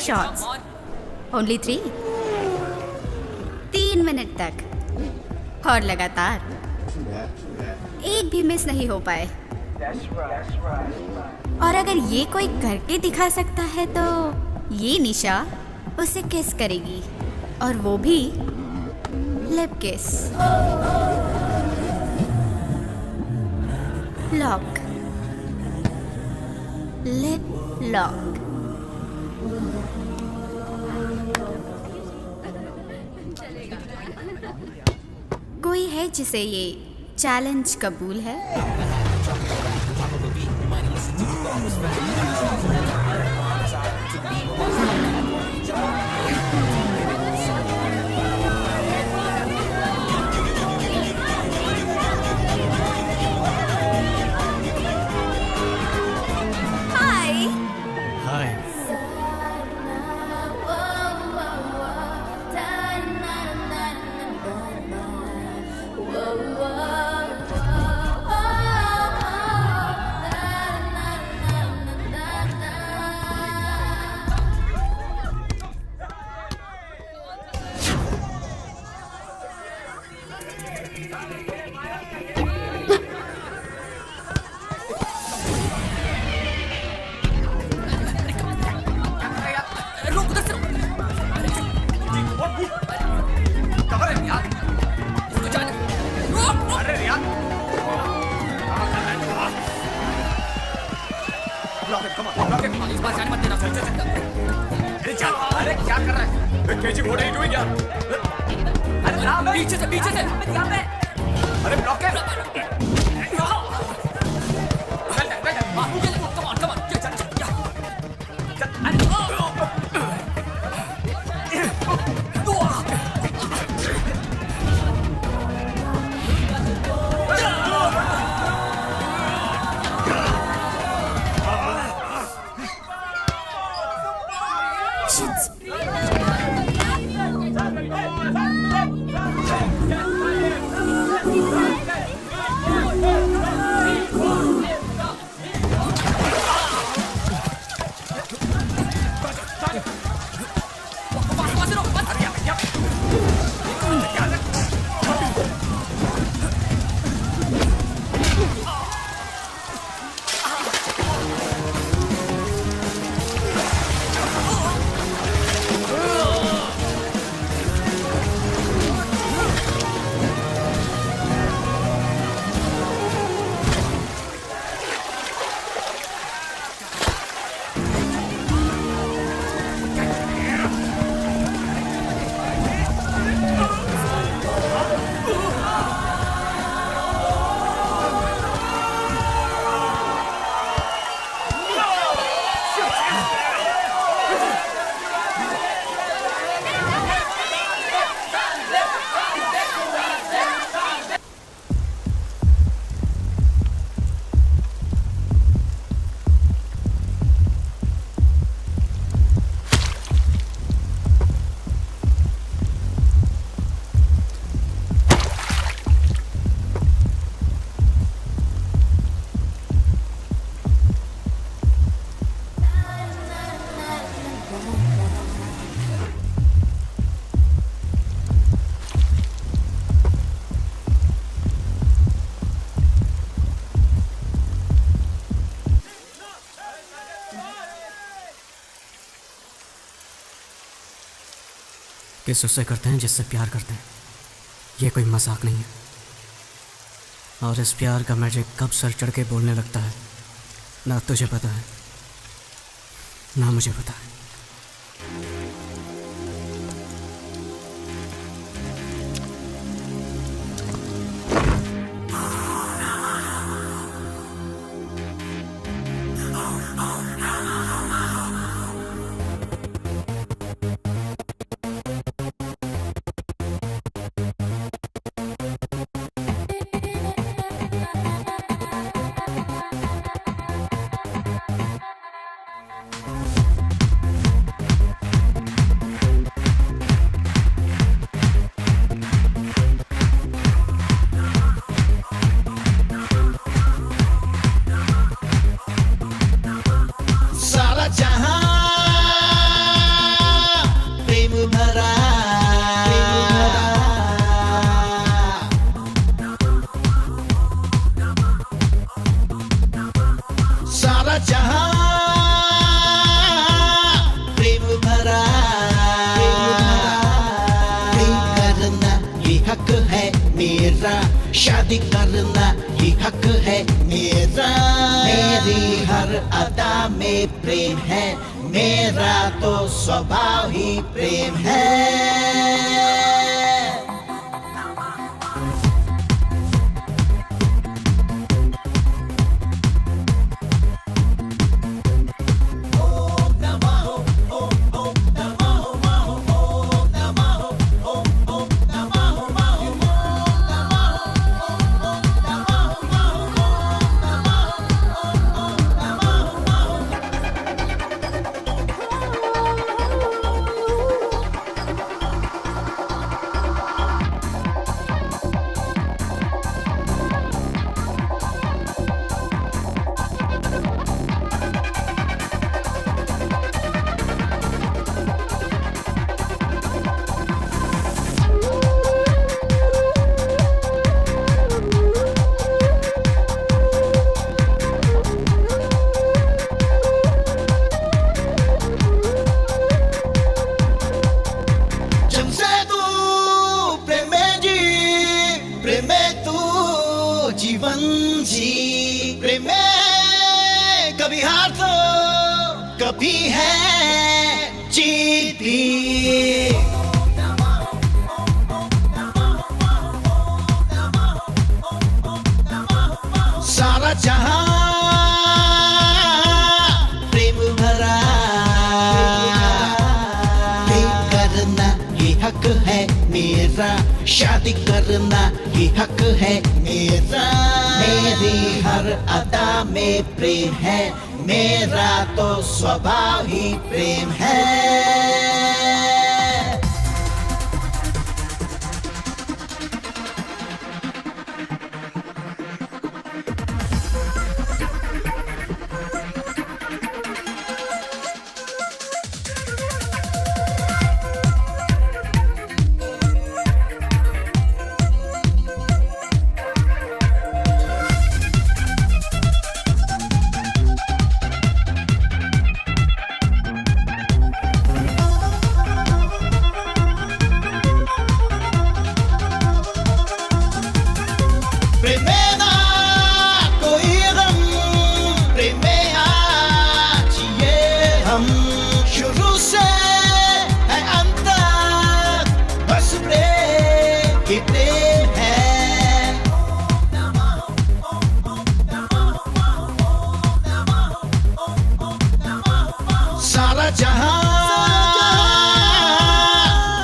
Shots, only 3, 3 minute तक और लगातार, एक भी मिस नहीं हो पाए। और अगर ये कोई करके दिखा सकता है तो ये निशा उसे किस करेगी, और वो भी लिप किस। Lock, lip lock. कोई है जिसे ये चैलेंज कबूल है? हाय। हाय। अरे क्या कर रहा है? KG what are you doing यार? अरे पीछे से यहाँ पे। अरे ब्लॉक है। किस उससे करते हैं जिससे प्यार करते हैं। ये कोई मजाक नहीं है। और इस प्यार का मैजिक कब सर चढ़ के बोलने लगता है, ना तुझे पता है ना मुझे पता है। सारा जहां प्रेम भरा, प्रेम करना ये हक है मेरा, शादी करना ये हक है मेरा। मेरी हर अदा में प्रेम है, मेरा तो स्वभाव ही प्रेम है। जीवन जी प्रेम में कभी हार तो कभी है जीत भी। सारा जहां प्रेम भरा, प्रेम करना ये हक है मेरा, शादी करना ये हक है मेरा। मेरी हर अदा में प्रेम है, मेरा तो स्वभाव ही प्रेम है। प्रेम में ना कोई गम, प्रेम में आज ये हम, शुरू से है अंत तक बस प्रेम ही प्रेम है। सारा जहां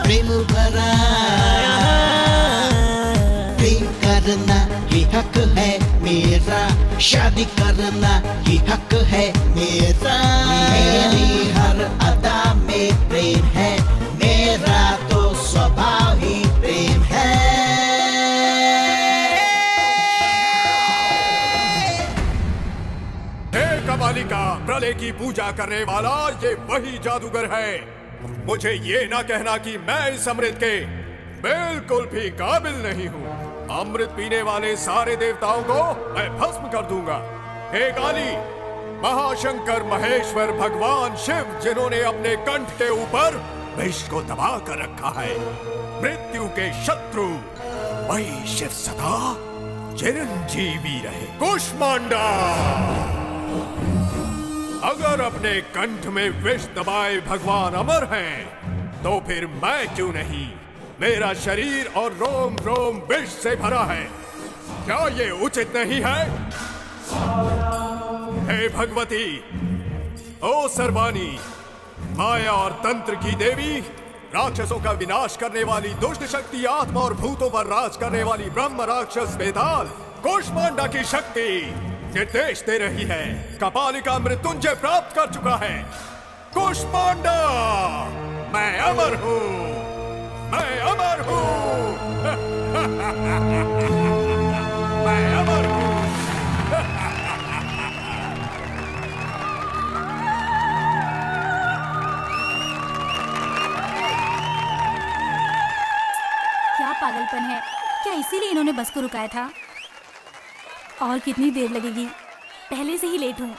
प्रेम भरा, प्रेम करना ये हक है मेरा, शादी करना ये हक है मेरा। मेरी हर अदा में प्रेम है, मेरा तो स्वभाव ही प्रेम है। हे कपालिका, प्रलय की पूजा करने वाला ये वही जादूगर है। मुझे ये ना कहना कि मैं इस अमृत के बिल्कुल भी काबिल नहीं हूँ। अमृत पीने वाले सारे देवताओं को मैं भस्म कर दूंगा। हे काली, महाशंकर महेश्वर भगवान शिव, जिन्होंने अपने कंठ के ऊपर विष को दबा कर रखा है, मृत्यु के शत्रु, वही शिव सदा चिरंजीवी रहे। कुष्मांडा, अगर अपने कंठ में विष दबाए भगवान अमर हैं, तो फिर मैं क्यों नहीं? मेरा शरीर और रोम रोम विष से भरा है। क्या ये उचित नहीं है? हे भगवती, ओ सर्वाणी, माया और तंत्र की देवी, राक्षसों का विनाश करने वाली दुष्ट शक्ति, आत्मा और भूतों पर राज करने वाली ब्रह्म राक्षस बेताल, कुष्मांडा की शक्ति निर्देश दे रही है। कपालिका मृत्युंजय प्राप्त कर चुका है। कुष्मांडा, मैं अमर हूँ, मैं अमर हूँ। मैं अमर हूँ। क्या पागलपन है? क्या इसीलिए इन्होंने बस को रुकाया था? और कितनी देर लगेगी? पहले से ही लेट हूँ।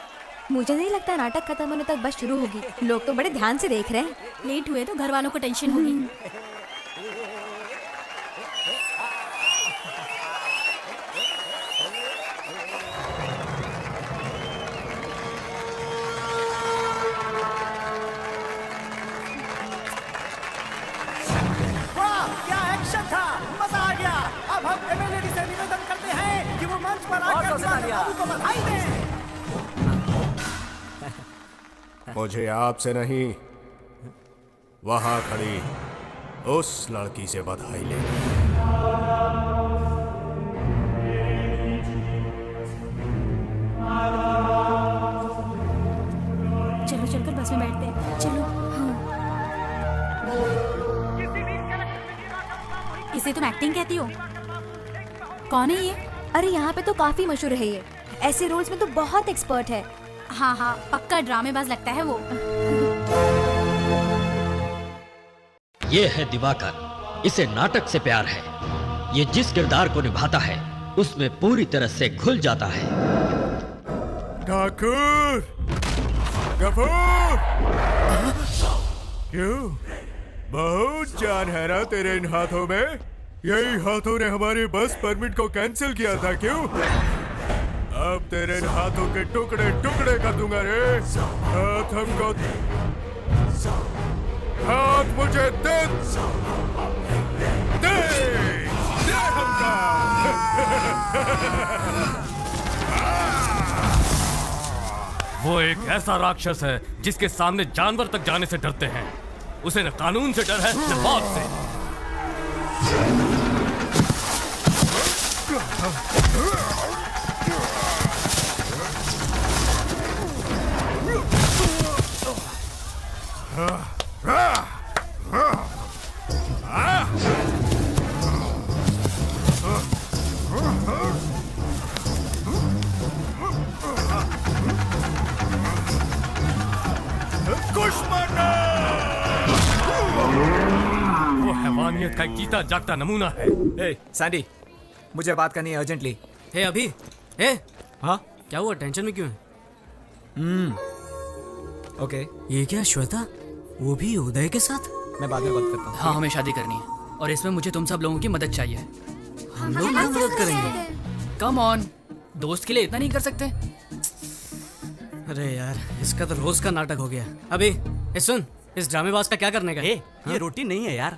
मुझे नहीं लगता नाटक खत्म होने तक बस शुरू होगी। लोग तो बड़े ध्यान से देख रहे हैं। लेट हुए तो घर वालों को टेंशन होगी। वाह क्या एक्शन था, मजा आ गया। अब हम एमएलए से निवेदन करते हैं कि वो मंच पर आकर दीवाकर बाबू को बधाई दें। मुझे आपसे नहीं, वहां खड़ी उस लड़की से बधाई लेनी। चलो चलकर बस में बैठते हैं। चलो। हाँ। इसे तुम एक्टिंग कहती हो? कौन है ये? अरे यहाँ पे तो काफी मशहूर है ये। ऐसे रोल्स में तो बहुत एक्सपर्ट है। हाँ हाँ, पक्का ड्रामेबाज लगता है वो। ये है दिवाकर, इसे नाटक से प्यार है। ये जिस किरदार को निभाता है उसमें पूरी तरह से घुल जाता है। ठाकुर, गफूर, क्यों? बहुत जान है ना तेरे इन हाथों में? यही हाथों ने हमारे बस परमिट को कैंसिल किया था, क्यों? अब तेरे इन हाथों के टुकड़े टुकड़े कर दूंगा रे। हाथ हमको, हाथ मुझे दे, दे, दे हमका। वो एक ऐसा राक्षस है जिसके सामने जानवर तक जाने से डरते हैं। उसे न कानून से डर है न मौत से। वो हैवानियत का एक जीता जागता नमूना है। ए, सैंडी, मुझे बात करनी है अर्जेंटली। हे अभी, हे हाँ क्या हुआ? टेंशन में क्यों है? ओके, ये क्या श्वेता, वो भी उदय के साथ? मैं बाद में बात करता हूँ। हाँ, हमें शादी करनी है और इसमें मुझे तुम सब लोगों की मदद चाहिए। हम लोग क्या मदद करेंगे? कम ऑन, दोस्त के लिए इतना नहीं कर सकते? अरे यार, इसका तो रोज का नाटक हो गया। अभी सुन, इस ड्रामेबाज का क्या करने का? ये रोटी नहीं है यार।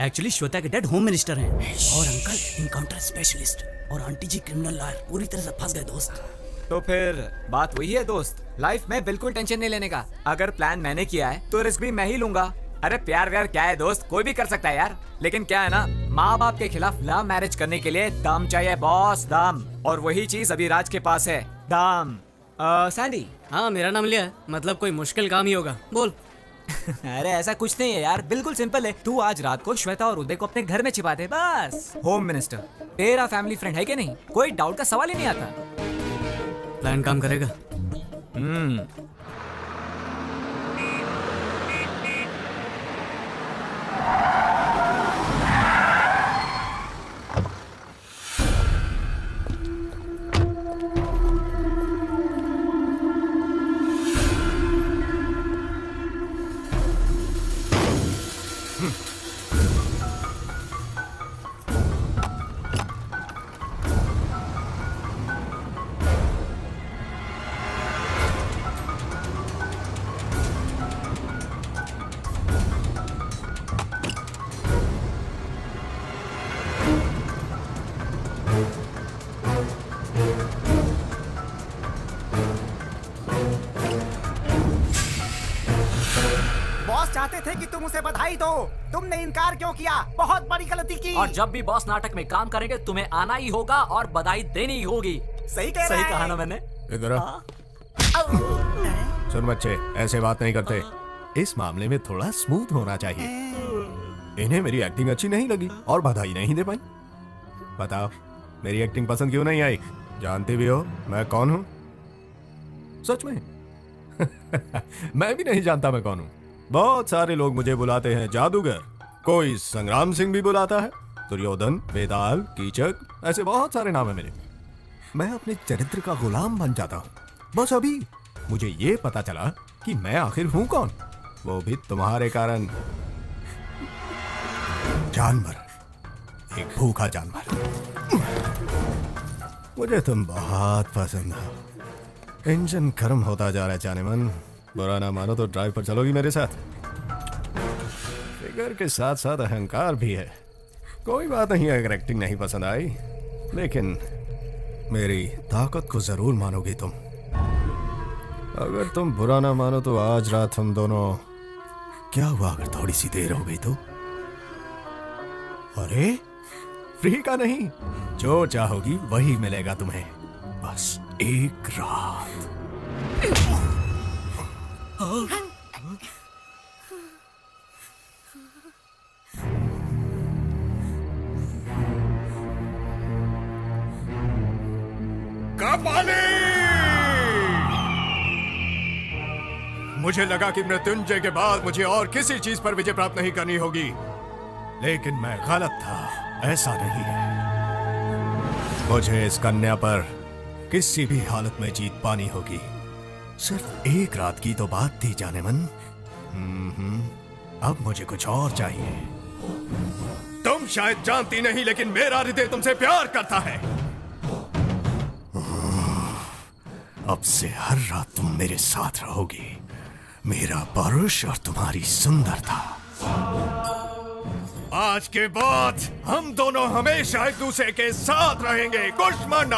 एक्चुअली श्वेता के डैड होम मिनिस्टर हैं और अंकल इनकाउंटर स्पेशलिस्ट और आंटी जी क्रिमिनल लॉयर। पूरी तरह से फंस गए दोस्त। तो फिर बात वही है दोस्त, लाइफ में बिल्कुल टेंशन नहीं लेने का। अगर प्लान मैंने किया है तो रिस्क भी मैं ही लूंगा। अरे प्यार व्यार क्या है दोस्त, कोई भी कर सकता है यार। लेकिन क्या है ना, माँ बाप के खिलाफ लव मैरिज करने के लिए दम चाहिए बॉस, दम। और वही चीज अभी राज के पास है, दम। सैंडी, हाँ मेरा नाम लिया है, मतलब कोई मुश्किल काम ही होगा, बोल। अरे ऐसा कुछ नहीं है यार, बिल्कुल सिंपल है। तू आज रात को श्वेता और उदय को अपने घर में छिपा दे बस। होम मिनिस्टर तेरा फैमिली फ्रेंड है कि नहीं, कोई डाउट का सवाल ही नहीं आता। प्लान काम करेगा। बॉस चाहते थे कि तुम उसे बधाई दो, तुमने इनकार क्यों किया? बहुत बड़ी गलती की। और जब भी बॉस नाटक में काम करेंगे तुम्हें आना ही होगा और बधाई देनी ही होगी। सही कह रहा सही है। कहा ना मैंने। इधर आ। सुन बच्चे, ऐसे बात नहीं करते। इस मामले में थोड़ा स्मूथ होना चाहिए। इन्हें मेरी एक्टिंग अच्छी नहीं लगी और बधाई नहीं दे पाई। बताओ, मेरी एक्टिंग पसंद क्यों नहीं आई? जानती भी हो मैं कौन हूं? सच में मैं भी नहीं जानता मैं कौन हूं। बहुत सारे लोग मुझे बुलाते हैं जादूगर, कोई संग्राम सिंह भी बुलाता है, दुर्योधन, बेताल, कीचक, ऐसे बहुत सारे नाम है मेरे। मैं अपने चरित्र का गुलाम बन जाता हूं। बस अभी मुझे ये पता चला कि मैं आखिर हूं कौन, वो भी तुम्हारे कारण। जानवर, एक भूखा जानवर। मुझे तुम बहुत पसंद हो। इंजन गर्म होता जा रहा है जाने मन। बुरा ना मानो तो ड्राइव पर चलोगी मेरे साथ? फिगर के साथ साथ अहंकार भी है। कोई बात नहीं अगर एक्टिंग नहीं पसंद आई, लेकिन मेरी ताकत को जरूर मानोगी तुम। अगर तुम बुरा ना मानो तो आज रात हम दोनों, क्या हुआ अगर थोड़ी सी देर हो गई तो? अरे फ्री का नहीं, जो चाहोगी वही मिलेगा तुम्हें, बस एक रात। कपाली! मुझे लगा कि मृत्युंजय के बाद मुझे और किसी चीज पर विजय प्राप्त नहीं करनी होगी, लेकिन मैं गलत था। ऐसा नहीं है। मुझे इस कन्या पर किसी भी हालत में जीत पानी होगी। सिर्फ एक रात की तो बात थी जाने मन। अब मुझे कुछ और चाहिए। तुम शायद जानती नहीं, लेकिन मेरा हृदय तुमसे प्यार करता है। अब से हर रात तुम मेरे साथ रहोगी, मेरा परुष और तुम्हारी सुंदरता। आज के बाद हम दोनों हमेशा एक दूसरे के साथ रहेंगे। कुश्मना,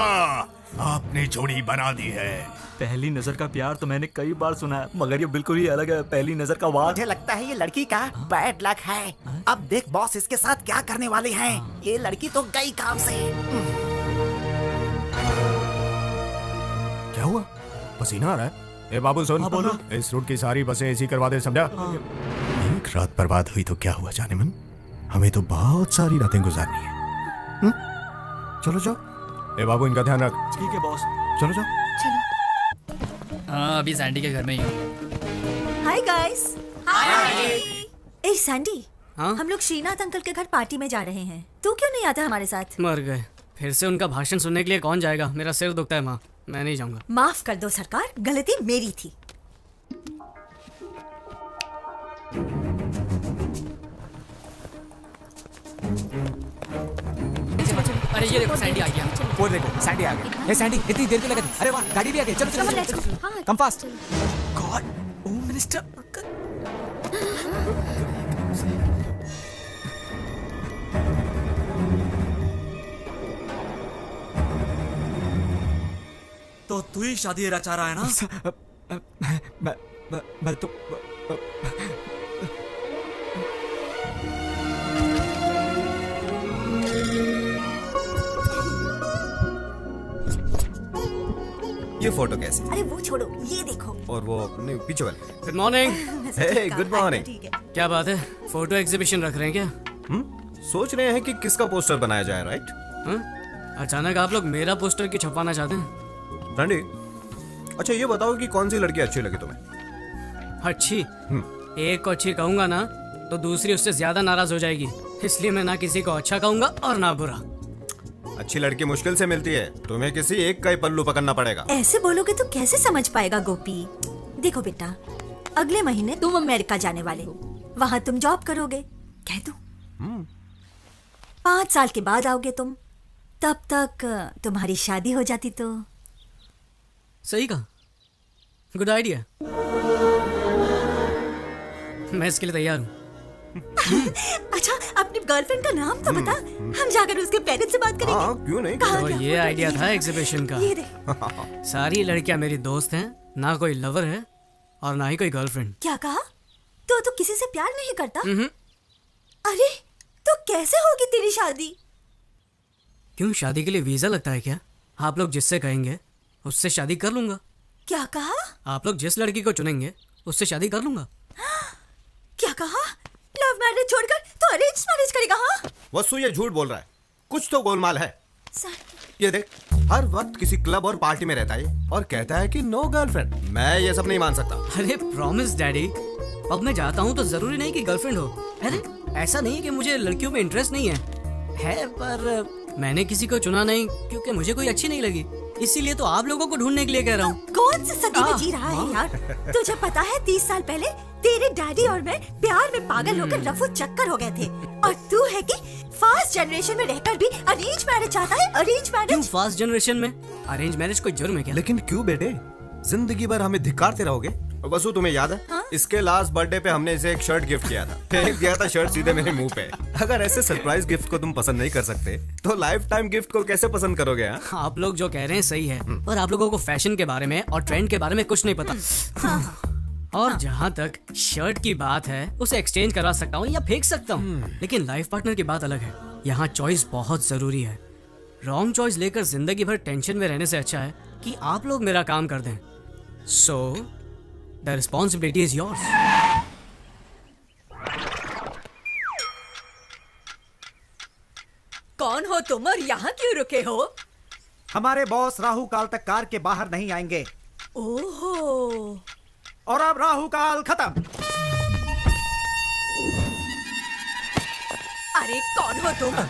आपने जोड़ी बना दी है। पहली नजर का प्यार तो मैंने कई बार सुना है, मगर ये बिल्कुल ही अलग है। पहली नजर का वार। मुझे लगता है ये लड़की का बैड लक है। अब देख बॉस इसके साथ क्या करने वाले हैं। ये लड़की तो गई काम से। क्या हुआ? पसीना आ रहा है? ए बाबू सुन, बोलो। इस रूट की सारी बसें एसी करवा दे, समझा? एक रात बर्बाद हुई तो क्या हुआ जाने मन, हमें तो बहुत सारी रातें गुजारनी है। चलो जाओ। ए बाबू इनका ध्यान रख। ठीक है बॉस। चलो जाओ। हाँ, अभी सैंडी के घर में ही हूँ। Hi guys. ए सैंडी, हाँ? हम लोग श्रीनाथ अंकल के घर पार्टी में जा रहे हैं। तू क्यों नहीं आता हमारे साथ? मर गए। फिर से उनका भाषण सुनने के लिए कौन जाएगा? मेरा सिर दुखता है माँ, मैं नहीं जाऊंगा। माफ कर दो सरकार, गलती मेरी थी। अरे ये देखो सैंडी आ गया। वो देखो सैंडी आ गई। ए सैंडी, इतनी देर क्यों लगा दी? अरे वाह, गाड़ी भी आ गई। चलो चलो चलो, come fast. God, home minister. तो तू ही शादी रचा रहा है ना? मैं तो ये फोटो कैसी? अरे वो छोड़ो, ये देखो। और वो नहीं, पीछे वाले। Good morning. Hey, good morning. क्या बात है, फोटो एग्जीबिशन रख रहे हैं क्या? सोच रहे हैं कि किसका पोस्टर बनाया जाए, राइट? अचानक आप लोग मेरा पोस्टर क्यों छपवाना चाहते हैं? रंडी, अच्छा ये बताओ कि कौन सी लड़की अच्छी लगी तुम्हें? अच्छी? एक को अच्छी कहूंगा ना तो दूसरी उससे ज्यादा नाराज हो जाएगी, इसलिए मैं ना किसी को अच्छा कहूंगा और ना बुरा। अच्छी लड़की मुश्किल से मिलती है, तुम्हें किसी एक का ही पल्लू पकड़ना पड़ेगा। ऐसे बोलोगे तो कैसे समझ पाएगा गोपी। देखो बेटा, अगले महीने तुम अमेरिका जाने वाले हो, वहाँ तुम जॉब करोगे, कह दो 5 साल के बाद आओगे तुम, तब तक तुम्हारी शादी हो जाती तो। सही कहा, गुड आइडिया, मैं इसके लिए तैयार हूँ। अच्छा, अपनी गर्लफ्रेंड का नाम तो बता, हम जाकर उसके पेरेंट्स से बात करेंगे। हाँ, क्यों नहीं? तो ये आइडिया था एग्जीबिशन का। ये देख। सारी लड़कियां मेरी दोस्त हैं, ना कोई लवर है और ना ही कोई गर्लफ्रेंड। क्या कहा? तो किसी से प्यार नहीं करता? अरे तो कैसे होगी तेरी शादी? क्यों, शादी के लिए वीजा लगता है क्या? आप लोग जिससे कहेंगे उससे शादी कर लूंगा। क्या कहा? आप लोग जिस लड़की को चुनेंगे उससे शादी कर लूंगा। क्या कहा? लव मैरिज छोड़कर तो अरेंज मैरिज करेगा? हाँ, वसु ये झूठ बोल रहा है, कुछ तो गोलमाल है। ये देख, हर वक्त किसी क्लब और पार्टी में रहता है और कहता है कि नो गर्लफ्रेंड। मैं ये सब नहीं मान सकता। अरे प्रॉमिस डैडी, अब मैं जाता हूँ तो जरूरी नहीं कि गर्लफ्रेंड हो। अरे ऐसा नहीं है कि मुझे लड़कियों में इंटरेस्ट नहीं है, पर मैंने किसी को चुना नहीं क्योंकि मुझे कोई अच्छी नहीं लगी। इसीलिए तो आप लोगों को ढूंढने के लिए कह रहा हूँ। कौन सी सदी में जी रहा है यार? तुझे पता है 30 साल पहले तेरे डैडी और मैं प्यार में पागल होकर रफू चक्कर हो गए थे, और तू है कि फास्ट जनरेशन में रहकर भी अरेंज मैरिज चाहता है। अरेंज क्यों मैरिज? फास्ट जनरेशन में अरेंज मैरिज कोई जुर्म है क्या? लेकिन क्यों बेटे, जिंदगी भर हमें धिक्कारते रहोगे? वसु तुम्हें याद है? इसके लास्ट बर्थडे पे हमने इसे एक शर्ट गिफ्ट किया था। फेंक दिया था शर्ट सीधे मेरे मुंह पे। अगर ऐसे सरप्राइज गिफ्ट को तुम पसंद नहीं कर सकते तो लाइफ टाइम गिफ्ट को कैसे पसंद करोगे? आप लोग जो कह रहे हैं सही है, पर आप लोगों को फैशन के बारे में और ट्रेंड के बारे में कुछ नहीं पता। और जहाँ तक शर्ट की बात है, उसे एक्सचेंज करा सकता हूँ या फेंक सकता हूँ, लेकिन लाइफ पार्टनर की बात अलग है। यहाँ चॉइस बहुत जरूरी है। रॉन्ग चॉइस लेकर जिंदगी भर टेंशन में रहने से अच्छा है कि आप लोग मेरा काम कर दें। So the responsibility is yours. कौन हो तुम और यहाँ क्यों रुके हो? हमारे बॉस राहु काल तक कार के बाहर नहीं आएंगे। ओहो, और अब राहु काल खत्म। अरे कौन हो तुम?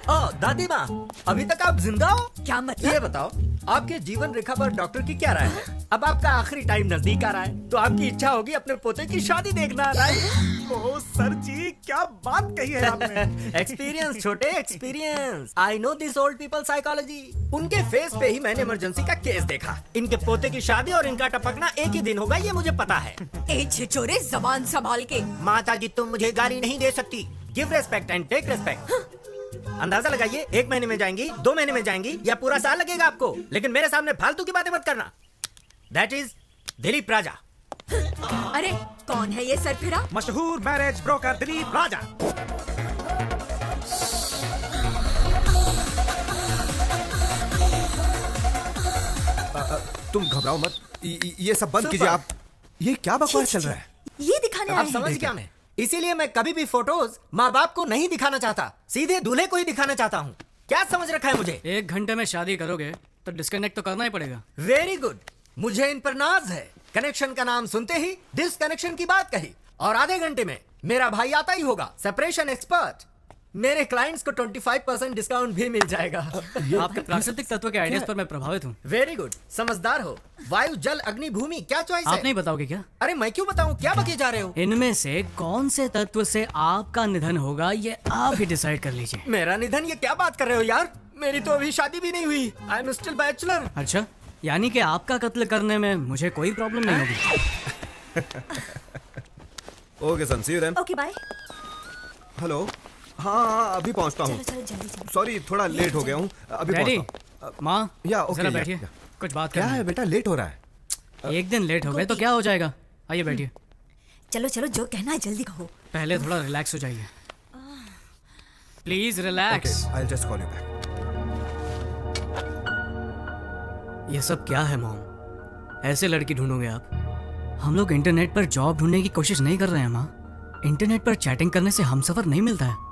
ओ दादी माँ, अभी तक आप जिंदा हो? क्या मतलब? ये बताओ, आपके जीवन रेखा पर डॉक्टर की क्या राय है? अब आपका आखिरी टाइम नजदीक आ रहा है, तो आपकी इच्छा होगी अपने पोते की शादी देखना, राइट? ओ सर जी, क्या बात कही है आपने। एक्सपीरियंस छोटे, experience. I know this old people psychology. उनके फेस पे ही मैंने इमरजेंसी का केस देखा। इनके पोते की शादी और इनका टपकना एक ही दिन होगा, ये मुझे पता है। ए छिछोरे, जबान संभाल के। माता जी, तुम मुझे गाली नहीं दे सकती। Give respect and take respect. अंदाजा लगाइए, 1 महीने में जाएंगी, 2 महीने में जाएंगी, या पूरा साल लगेगा आपको। लेकिन मेरे सामने फालतू की बातें मत करना। दैट इज दिलीप राजा। अरे कौन है ये सरफिरा? मशहूर मैरिज ब्रोकर दिलीप राजा। तुम घबराओ मत, ये सब बंद कीजिए आप। ये क्या बकवास चल रहा है? ये दिखाने आए आप हैं। समझ गया मैं। इसीलिए मैं कभी भी फोटोज माँ बाप को नहीं दिखाना चाहता, सीधे दूल्हे को ही दिखाना चाहता हूँ। क्या समझ रखा है मुझे? 1 घंटे में शादी करोगे तो डिस्कनेक्ट तो करना ही पड़ेगा। वेरी गुड, मुझे इन पर नाज है। कनेक्शन का नाम सुनते ही डिसकनेक्शन की बात कही, और आधे घंटे में मेरा भाई आता ही होगा, सेपरेशन एक्सपर्ट। मेरे क्लाइंट्स को 25% डिस्काउंट भी मिल जाएगा। आपके प्राकृतिक तत्व के आइडियाज पर मैं प्रभावित हूँ। वेरी गुड, समझदार हो। वायु, जल, अग्नि, भूमि, क्या चॉइस है? आप नहीं बताओगे क्या? अरे मैं क्यों बताऊं, क्या बके जा रहे हो? इनमें से कौन से तत्व से आपका निधन होगा, ये आप ही डिसाइड कर लीजिए। मेरा निधन? ये क्या बात कर रहे हो यार? मेरी तो अभी शादी भी नहीं हुई। I am still bachelor. अच्छा, यानी कि आपका कत्ल करने में मुझे कोई प्रॉब्लम नहीं होगी। Okay son, see you then. Okay bye. Hello, हाँ अभी पहुंचता हूँ। चलो जल्दी जल्दी। सॉरी, थोड़ा लेट हो गया हूँ, अभी डैडी, पहुंचता हूँ। माँ, या ओके, जरा या, बैठिए, या। कुछ बात क्या करनी है बेटा, लेट हो रहा है? 1 दिन लेट हो गए तो क्या हो जाएगा? आइए बैठिए। चलो चलो, जो कहना है जल्दी कहो। पहले थोड़ा रिलैक्स हो जाइए, please relax. I will just call you back. ये सब क्या है मॉम? ऐसे लड़की ढूंढोगे आप? हम लोग इंटरनेट पर जॉब ढूंढने की कोशिश नहीं कर रहे हैं माँ। इंटरनेट पर चैटिंग करने से हमसफर नहीं मिलता है।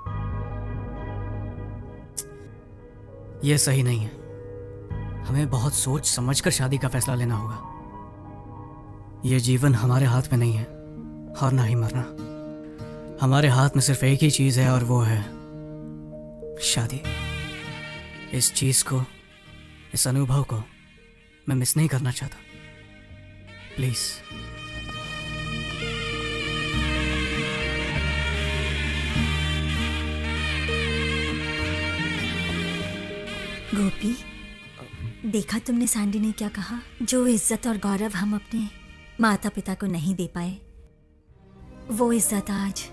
ये सही नहीं है। हमें बहुत सोच समझकर शादी का फैसला लेना होगा। ये जीवन हमारे हाथ में नहीं है, और ना ही मरना। हमारे हाथ में सिर्फ एक ही चीज है, और वो है शादी। इस चीज को, इस अनुभव को मैं मिस नहीं करना चाहता। प्लीज। गोपी, देखा तुमने सैंडी ने क्या कहा? जो इज्जत और गौरव हम अपने माता पिता को नहीं दे पाए, वो इज्जत आज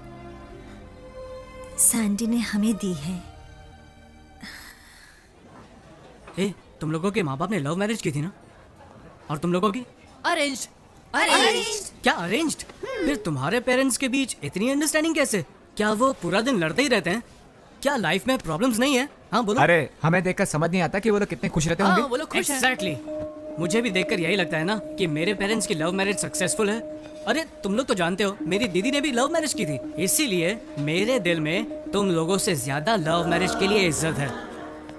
सैंडी ने हमें दी है। ए, तुम लोगों के माँ बाप ने लव मैरिज की थी ना? और तुम लोगों की? अरेंज्ड। क्या अरेंज्ड? फिर तुम्हारे पेरेंट्स के बीच इतनी अंडरस्टैंडिंग कैसे? क्या वो पूरा दिन लड़ते ही रहते हैं? क्या लाइफ में प्रॉब्लम्स नहीं है? हाँ बोलो। अरे हमें देखकर समझ नहीं आता कि वो लोग कितने खुश रहते होंगे। वो लोग खुश हैं। एग्जैक्टली। मुझे भी देखकर यही लगता है ना कि मेरे पेरेंट्स की लव मैरिज सक्सेसफुल है। अरे तुम लोग तो जानते हो, मेरी दीदी ने भी लव मैरिज की थी, इसीलिए मेरे दिल में तुम लोगों से ज्यादा लव मैरिज के लिए इज्जत है।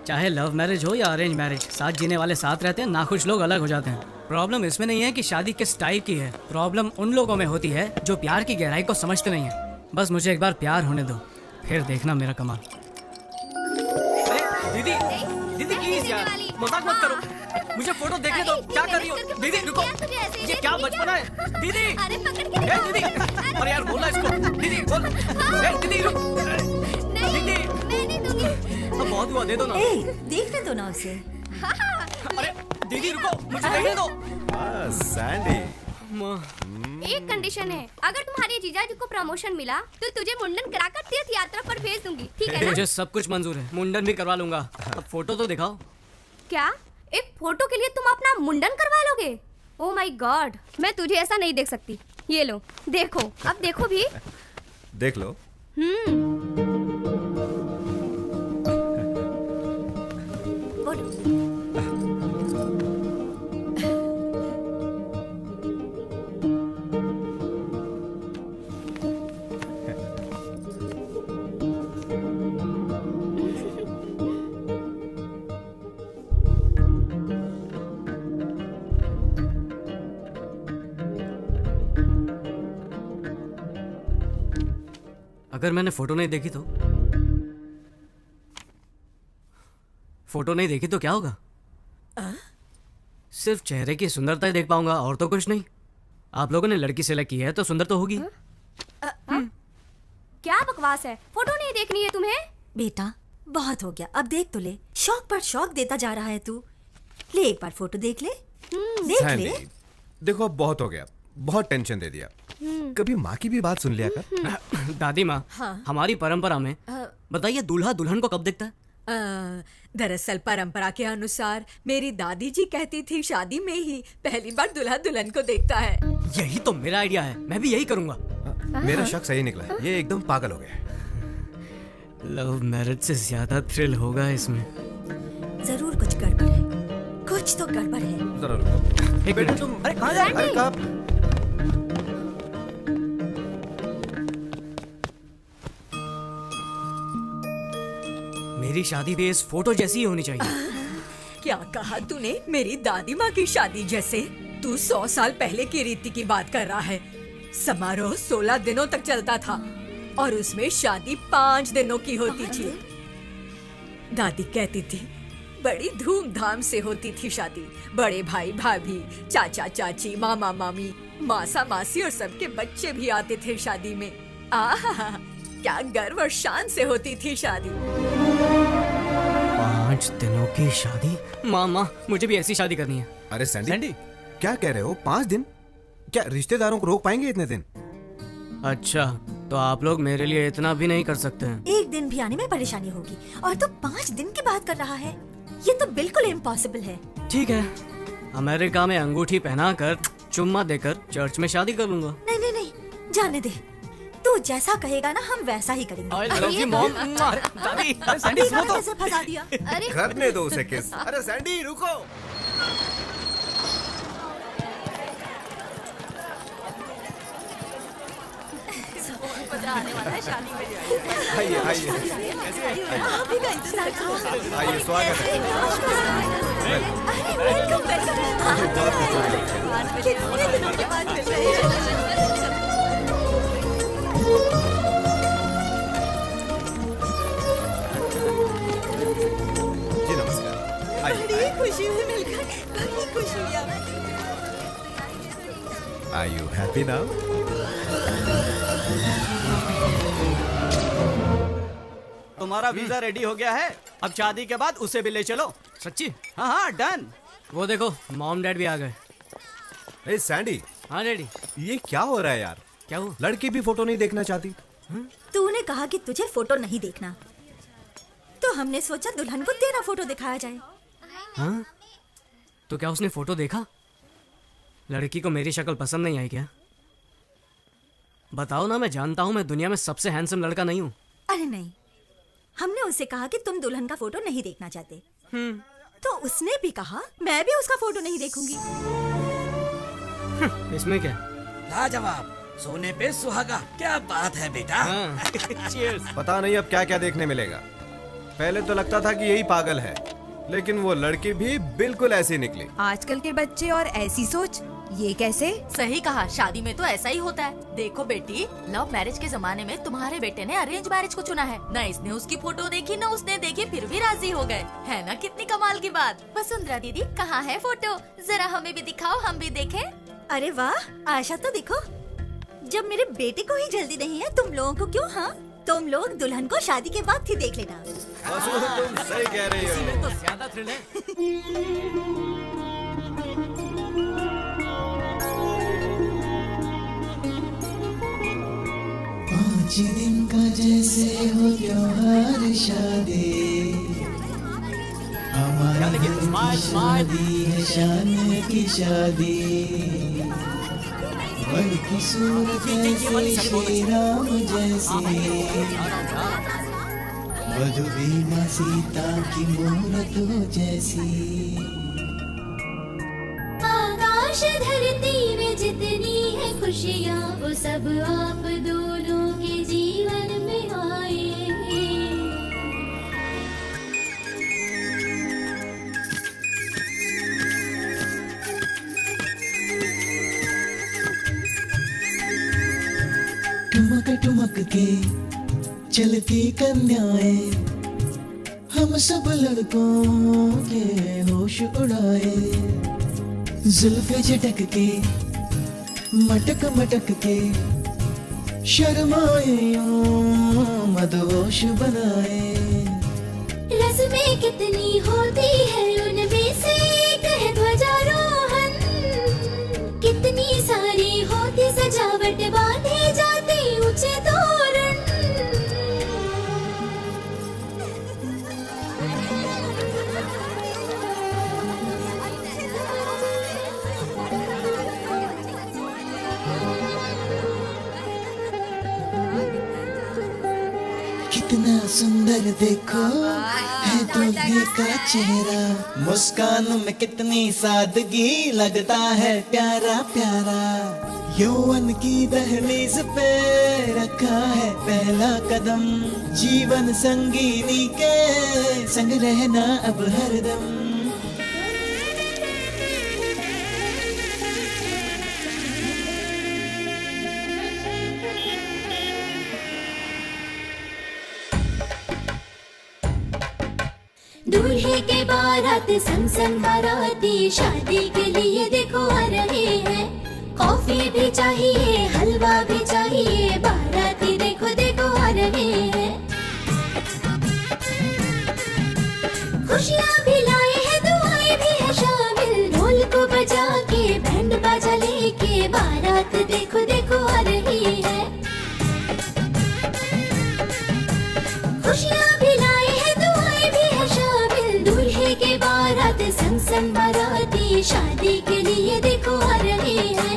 चाहे लव मैरिज हो या अरेंज मैरिज, साथ जीने वाले साथ रहते हैं, नाखुश लोग अलग हो जाते हैं। प्रॉब्लम इसमें नहीं है कि शादी किस टाइप की है, प्रॉब्लम उन लोगों में होती है जो प्यार की गहराई को समझते नहीं है। बस मुझे एक बार प्यार होने दो, फिर देखना मेरा कमाल। दीदी, दीदी प्लीज यार, मजाक मत करो। मुझे फोटो देखने दो। क्या कर रही हो दीदी? रुको, ये क्या बचपना है दीदी? अरे पकड़ के ए दीदी, अरे यार बोलना इसको। दीदी बोल। ए दीदी रुक। दीदी मैं नहीं दूंगी। अब बहुत हुआ, दे दो ना। ए, देखने दो ना उसे। अरे दीदी रुको, मुझे देखने दो। सैंडी, एक कंडीशन है, अगर तुम्हारे जीजाजी को प्रमोशन मिला तो तुझे मुंडन कराकर तीर्थ यात्रा पर भेज दूंगी, ठीक है ना? मुझे सब कुछ मंजूर है, मुंडन भी करवा लूंगा। अब फोटो तो दिखाओ। क्या एक फोटो के लिए तुम अपना मुंडन करवा लोगे? ओह माय गॉड, मैं तुझे ऐसा नहीं देख सकती। ये लो देखो, अब देखो भी। देख लो। अगर मैंने फोटो नहीं देखी तो? फोटो नहीं देखी तो क्या होगा? सिर्फ चेहरे की सुंदरता ही देख पाऊंगा और तो कुछ नहीं। आप लोगों ने लड़की सेलेक्ट की है तो सुंदर तो होगी। क्या बकवास है, फोटो नहीं देखनी है तुम्हें? बेटा बहुत हो गया, अब देख तो ले। शौक पर शौक देता जा रहा है तू। ले एक बार फोटो देख ले। देख सैंडी, ले। देखो अब बहुत हो गया, बहुत टेंशन दे दिया। कभी माँ की भी बात सुन लिया कर। दादी माँ, हमारी परंपरा में बताइए दूल्हा दुल्हन को कब देखता है? दरअसल परंपरा के अनुसार मेरी दादी जी कहती थी शादी में ही पहली बार दूल्हा दुल्हन को देखता है। यही तो मेरा आइडिया है, मैं भी यही करूंगा। मेरा शक सही निकला है, ये एकदम पागल हो गया। लव मैरिज से ज्यादा थ्रिल होगा इसमें। जरूर कुछ गड़बड़ है, कुछ तो गड़बड़ है। जरा रुको। एक बेटा मिनट। तुम, अरे कहाँ जा रहे अरे कहाँ? मेरी शादी भी इस फोटो जैसी ही होनी चाहिए। क्या कहा तूने? मेरी दादी माँ की शादी जैसे? तू 100 साल पहले की रीति की बात कर रहा है। समारोह 16 दिनों तक चलता था और उसमें शादी 5 दिनों की होती थी। दादी कहती थी बड़ी धूमधाम से होती थी शादी। बड़े भाई भाभी, चाचा चाची, मामा मामी, मासा मासी और सबके बच्चे भी आते थे शादी में। आहा, क्या गर्व और शान से होती थी शादी। 5 दिनों की शादी? मामा मुझे भी ऐसी शादी करनी है। अरे सैंडी, क्या कह रहे हो? 5 दिन? क्या रिश्तेदारों को रोक पाएंगे इतने दिन? अच्छा, तो आप लोग मेरे लिए इतना भी नहीं कर सकते हैं? एक दिन भी आने में परेशानी होगी और तू 5 दिन की बात कर रहा है। ये तो बिल्कुल इम्पॉसिबल है। ठीक है, अमेरिका में अंगूठी पहनाकर चुम्मा देकर चर्च में शादी कर लूंगा। नहीं नहीं नहीं, जाने दे। तू जैसा कहेगा ना हम वैसा ही करेंगे। I love you, mom. दादी, अरे सैंडी सुनो तो। कैसे फंसा दिया? अरे करने दो उसे किस। अरे सैंडी रुको। आने वाला है शादी में। आइए आइए अभी का इंतजार करो। आइए, स्वागत है। अरे वेलकम वेलकम। कितने दिनों के बाद मिल रहे हैं। जी नमस्कार। आइए बड़ी खुशी हुई मिलकर, बड़ी खुशी हुई हमें। Are you happy now? तुम्हारा वीजा रेडी हो गया है, अब शादी के बाद उसे भी ले चलो। सच्ची? हाँ हाँ डन। वो देखो मॉम डैड भी आ गए। ए सैंडी, हाँ डैडी। ये क्या हो रहा है यार? क्या हुआ? लड़की भी फोटो नहीं देखना चाहती? तूने कहा कि तुझे फोटो नहीं देखना, तो हमने सोचा दुल्हन को तेरा फोटो दिखाया जाए। हाँ? तो क्या उसने फोटो देखा? लड़की को मेरी शक्ल पसंद नहीं आई क्या? बताओ ना, मैं जानता हूँ मैं दुनिया में सबसे हैंडसम लड़का नहीं हूँ। अरे नहीं, हमने उसे कहा कि तुम दुल्हन का फोटो नहीं देखना चाहते, तो उसने भी कहा मैं भी उसका फोटो नहीं देखूंगी। इसमें क्या? लाजवाब, सोने पे सुहागा, क्या बात है बेटा। Cheers। पता नहीं अब क्या क्या देखने मिलेगा। पहले तो लगता था कि यही पागल है, लेकिन वो लड़की भी बिल्कुल ऐसी निकली। आजकल के बच्चे और ऐसी सोच, ये कैसे? सही कहा, शादी में तो ऐसा ही होता है। देखो बेटी, लव मैरिज के जमाने में तुम्हारे बेटे ने अरेंज मैरिज को चुना है। न इसने उसकी फोटो देखी न उसने देखी, फिर भी राजी हो गए। है ना कितनी कमाल की बात। वसुंधरा दीदी कहाँ है फोटो? जरा हमें भी दिखाओ, हम भी देखें। अरे वाह, आशा तो देखो। जब मेरे बेटे को ही जल्दी नहीं है, तुम लोगों को क्यों? हाँ, तुम लोग दुल्हन को शादी के बाद ही देख लेना। तुम सही कह रही हो। तो ज्यादा थ्रिल है। पाँच दिन का जैसे हो त्योहार शादी, हमारी दिल की शादी है शान की शादी। वर की सूरत जैसे श्री राम जैसी, वधु भी माँ सीता की मूरत हो जैसी। आकाश धरती में जितनी है खुशियाँ, वो सब आप दोनों के जीवन में आए। ठुमक ठुमक के चलती कन्याएं, हम सब लड़कों के होश उड़ाए। जुल्फे झटक के मटक मटक के, शर्माए यूं मदहोश बनाए। रस्में कितनी होती है, उनमें से एक है ध्वजारोहण। कितनी सारी होती सजावट, बांधे जाते ऊंचे तोरण। कितना सुंदर देखो है दूल्हे का चेहरा, मुस्कान में कितनी सादगी, लगता है प्यारा प्यारा। यौवन की दहलीज पे रखा है पहला कदम, जीवन संगीनी के संग रहना अब हरदम। दूल्हे के बारात संग संग बाराती, शादी के लिए देखो आ रहे हैं। कॉफी भी चाहिए, हलवा भी चाहिए, बाराती देखो देखो आ रहे हैं। खुशियाँ भी लाए हैं, दुआएं भी है शामिल। ढोल को बजा के, बैंड बाजा लेके, बारात देखो देखो आ रही है। खुशियाँ भी लाए हैं, दुआएं भी है शामिल। दूल्हे के बारात संग संग बाराती, शादी के लिए देखो आ रहे हैं।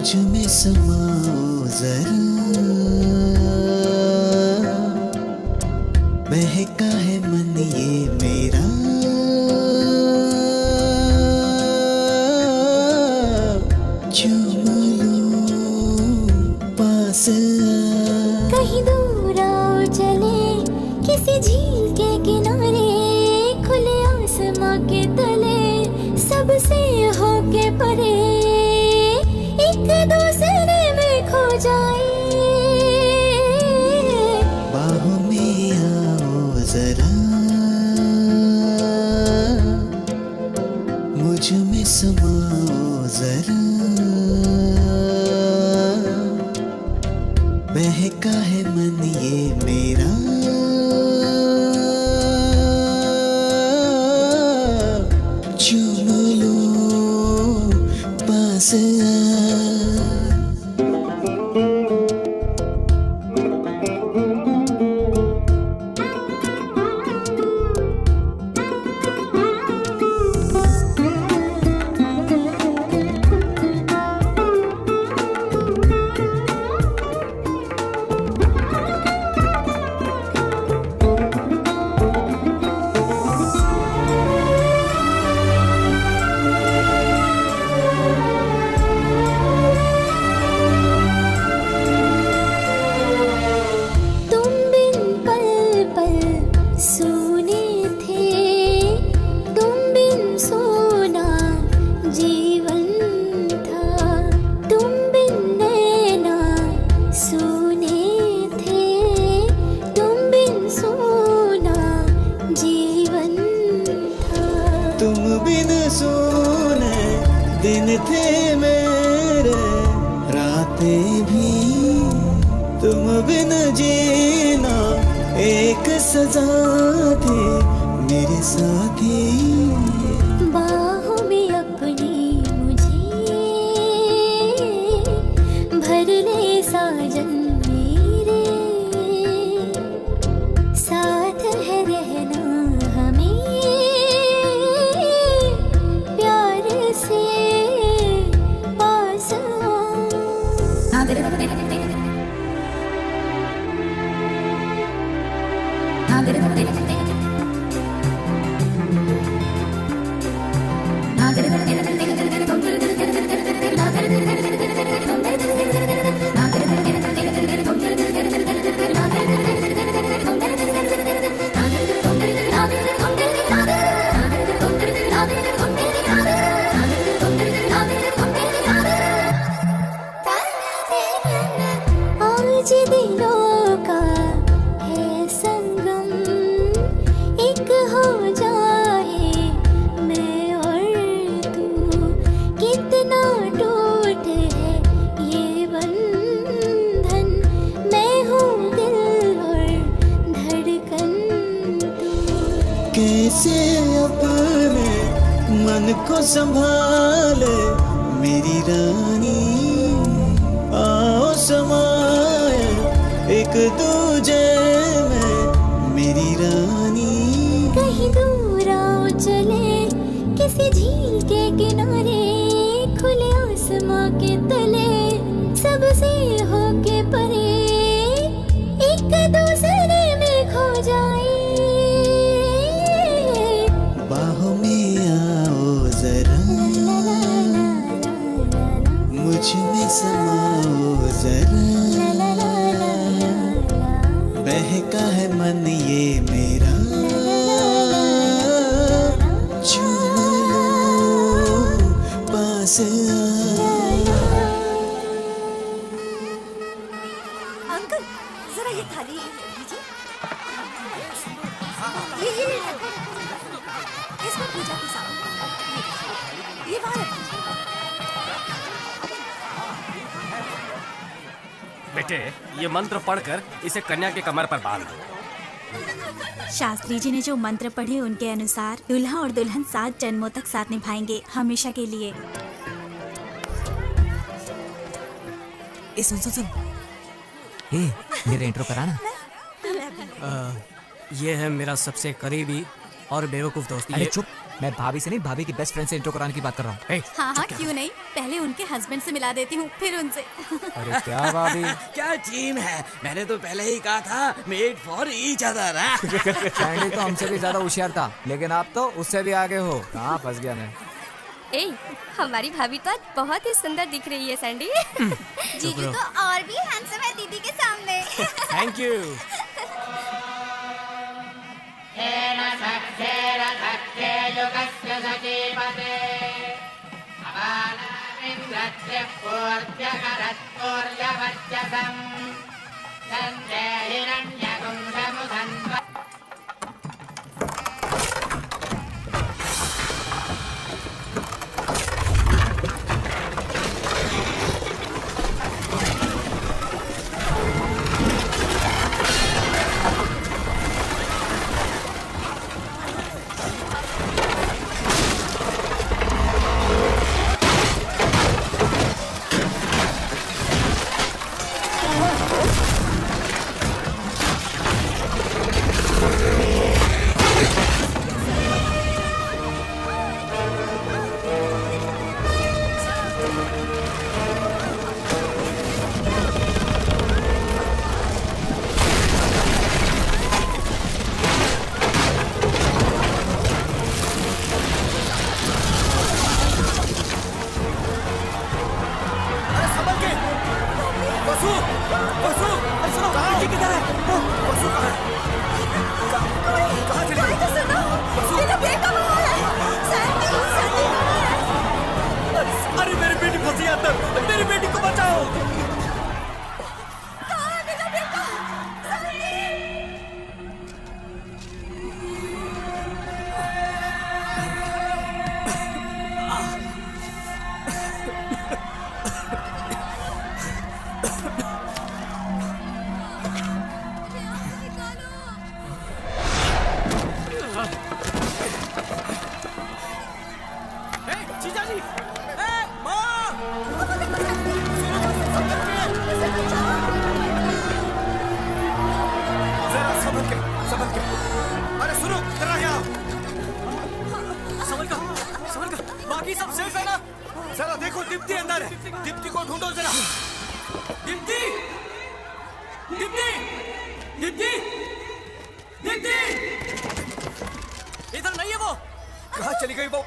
मुझ में समाओ जरा, बहका है मन ये मेरा, चूम लूं पास कहीं दूर आओ चले किसी झील के किनारे, खुले आसमां के तले सबसे होके परे, एक दूसरे में खो जाए। बाहों में आओ जरा, मुझ में समाओ जरा, बहका है मन ये मेरा, चूम लो पास तुम बिन पल पल सोने थे, तुम बिन सोना जीवन था, तुम बिन नैना सोने थे, तुम बिन सोना जीवन था। तुम बिन सोने दिन थे मेरे, रातें भी तुम बिन जीना एक सजा थी मेरे साथी। बाहों में अपनी मुझे भर ले साजन मेरे, साथ है रहना हमें प्यार से पास आज दिलों का है संगम, एक हो जाए मैं और तू, कितना टूट है ये बंधन, मैं हूँ दिल और धड़कन तू। कैसे अपने मन को संभाले मेरी रानी, आओ समाए एक दूजे में मेरी रानी। कहीं दूर आओ चले किसी झील के किनारे, खुले आसमां के तले सबसे होके परे, एक दूसरे में खो जाए। बाहों में आओ जरा, मुझ में समाओ जरा, बहका है मन ये मेरा, चूम लो पास अंकल जरा ये थाली दीजिए। ये इसमें पूजा की सामग्री, ये वहाँ रखिए। बेटे ये मंत्र पढ़कर इसे कन्या के कमर पर बांध दो। शास्त्री जी ने जो मंत्र पढ़े उनके अनुसार दूल्हा और दुल्हन 7 जन्मों तक साथ निभाएंगे, हमेशा के लिए। सुन सुन सुन, मेरा इंट्रो कराना। ये है मेरा सबसे करीबी और बेवकूफ़ दोस्त। अरे ये- चुप, मैं भाभी से नहीं, भाभी की बेस्ट फ्रेंड से इंट्रो कराने की बात कर रहा हूँ। हाँ हाँ क्यों नहीं, पहले उनके हस्बैंड से मिला देती हूँ, फिर उनसे। अरे क्या भाभी, क्या टीम है, मैंने तो पहले ही कहा था made for each other. Sandy तो हमसे भी ज्यादा होशियार था, लेकिन आप तो उससे भी आगे हो। कहाँ फंस गया मैं। ए, हमारी भाभी तो आज बहुत ही सुंदर दिख रही है सैंडी। जीजू तो और भी हैंडसम है दीदी के सामने। Thank you. अरे मेरी बेटी फंसी अंदर, मेरी बेटी को बचाओ। जरा देखो दीप्ति अंदर है, दीप्ति को ढूंढो जरा। दीप्ति, दीप्ति, दीप्ति, दीप्ति, इधर नहीं है वो। कहाँ चली गई वो?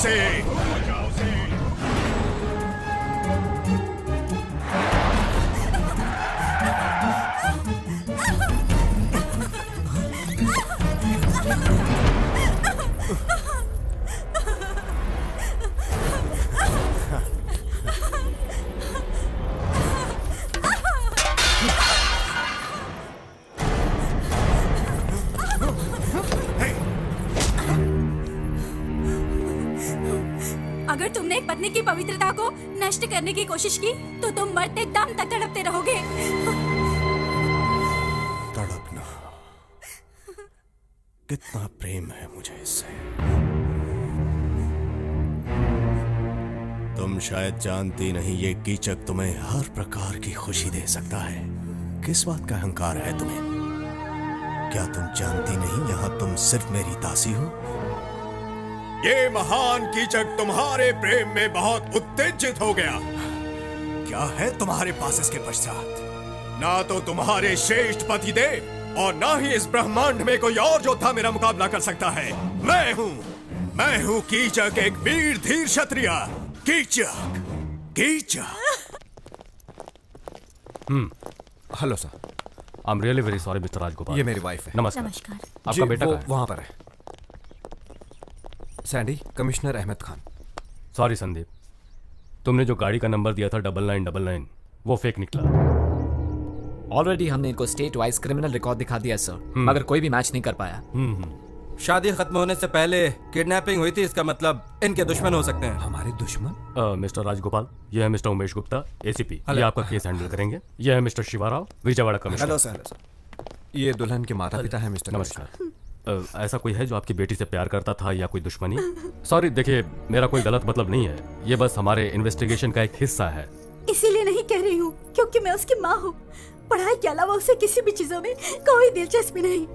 उसे। अगर तुमने एक पत्नी की पवित्रता को नष्ट करने की कोशिश की तो तुम मरते दम तक तड़पते रहोगे। तड़पना, कितना प्रेम है मुझे इससे। तुम शायद जानती नहीं, ये कीचक तुम्हें हर प्रकार की खुशी दे सकता है। किस बात का अहंकार है तुम्हें? क्या तुम जानती नहीं, यहां तुम सिर्फ मेरी दासी हो? ये महान कीचक तुम्हारे प्रेम में बहुत उत्तेजित हो गया। क्या है तुम्हारे पास इसके पश्चात? ना तो तुम्हारे श्रेष्ठ पति देव और ना ही इस ब्रह्मांड में कोई और योद्धा मेरा मुकाबला कर सकता है। मैं हूँ कीचक, एक वीर धीर क्षत्रिय। Keechak. Hello sir. I am really very sorry mister Rajagopal. ये मेरी वाइफ है। नमस्कार। नमस्कार। आपका बेटा कहाँ है? वहां पर है। Sandy, commissioner Ahmed Khan. Sorry Sandeep, तुमने जो गाड़ी का नंबर दिया था 9999 वो फेक निकला। ऑलरेडी हमने इनको स्टेट वाइज क्रिमिनल रिकॉर्ड दिखा दिया सर, मगर कोई भी मैच नहीं कर पाया। शादी खत्म होने से पहले किडनैपिंग हुई थी, इसका मतलब इनके दुश्मन हो सकते हैं। हमारे दुश्मन? मिस्टर राजगोपाल, ये है मिस्टर उमेश गुप्ता, एसीपी। ये आपका केस हैंडल करेंगे। ये है mister Shivarao, Vijayawada commissioner. Hello sir. ये दुल्हन के माता पिता है मिस्टर। नमस्कार। ऐसा कोई है जो आपकी बेटी से प्यार करता था या कोई दुश्मनी? सॉरी, देखिए मेरा कोई गलत मतलब नहीं है, ये बस हमारे इन्वेस्टिगेशन का एक हिस्सा है। इसीलिए नहीं कह रही हूँ क्योंकि मैं उसकी माँ हूँ। पढ़ाई के अलावा उसे किसी भी चीजों में कोई दिलचस्पी नहीं।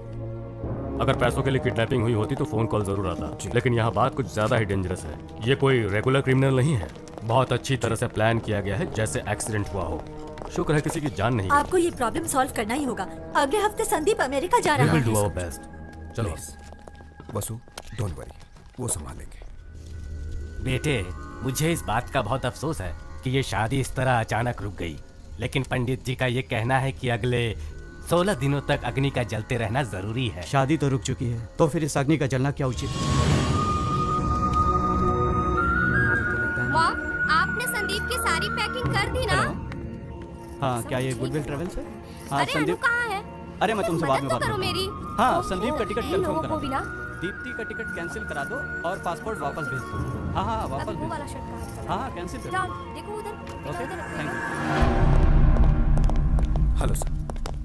अगर पैसों के लिए किडनैपिंग हुई होती तो फोन कॉल जरूर आता, लेकिन यहाँ बात कुछ ज्यादा ही डेंजरस है। ये कोई रेगुलर क्रिमिनल नहीं है, बहुत अच्छी तरह से प्लान किया गया है, जैसे एक्सीडेंट हुआ हो। शुक्र है किसी की जान नहीं। आपको ये प्रॉब्लम सॉल्व करना ही होगा। अगले हफ्ते संदीप अमेरिका जा रहा है। Do our best. चलो वसु, डोंट वरी, वो संभालेंगे। बेटे, मुझे इस बात का बहुत अफसोस है कि ये शादी इस तरह अचानक रुक गई, लेकिन पंडित जी का ये कहना है कि अगले 16 दिनों तक अग्नि का जलते रहना जरूरी है। शादी तो रुक चुकी है, तो फिर इस अग्नि का जलना क्या उचित? वाह, आपने संदीप की सारी पैकिंग कर दी ना? हाँ, क्या ये गुडविल ट्रेवल से? हाँ अरे अनु कहाँ है? अरे मैं तुमसे बाद में बात करो करूंगा। मेरी। हाँ, संदीप का टिकट इन कंफर्म लोगों करा को दो। भी ना। दीप्ति का टिकट कैंसिल करा दो और पासपोर्ट वापस भेज दो। हाँ हाँ, वापस वो भेज वाला दो। शर्ट कहाँ है? हाँ, कैंसिल कर जाओ, दो। देखो उधर। Okay, thank hello sir.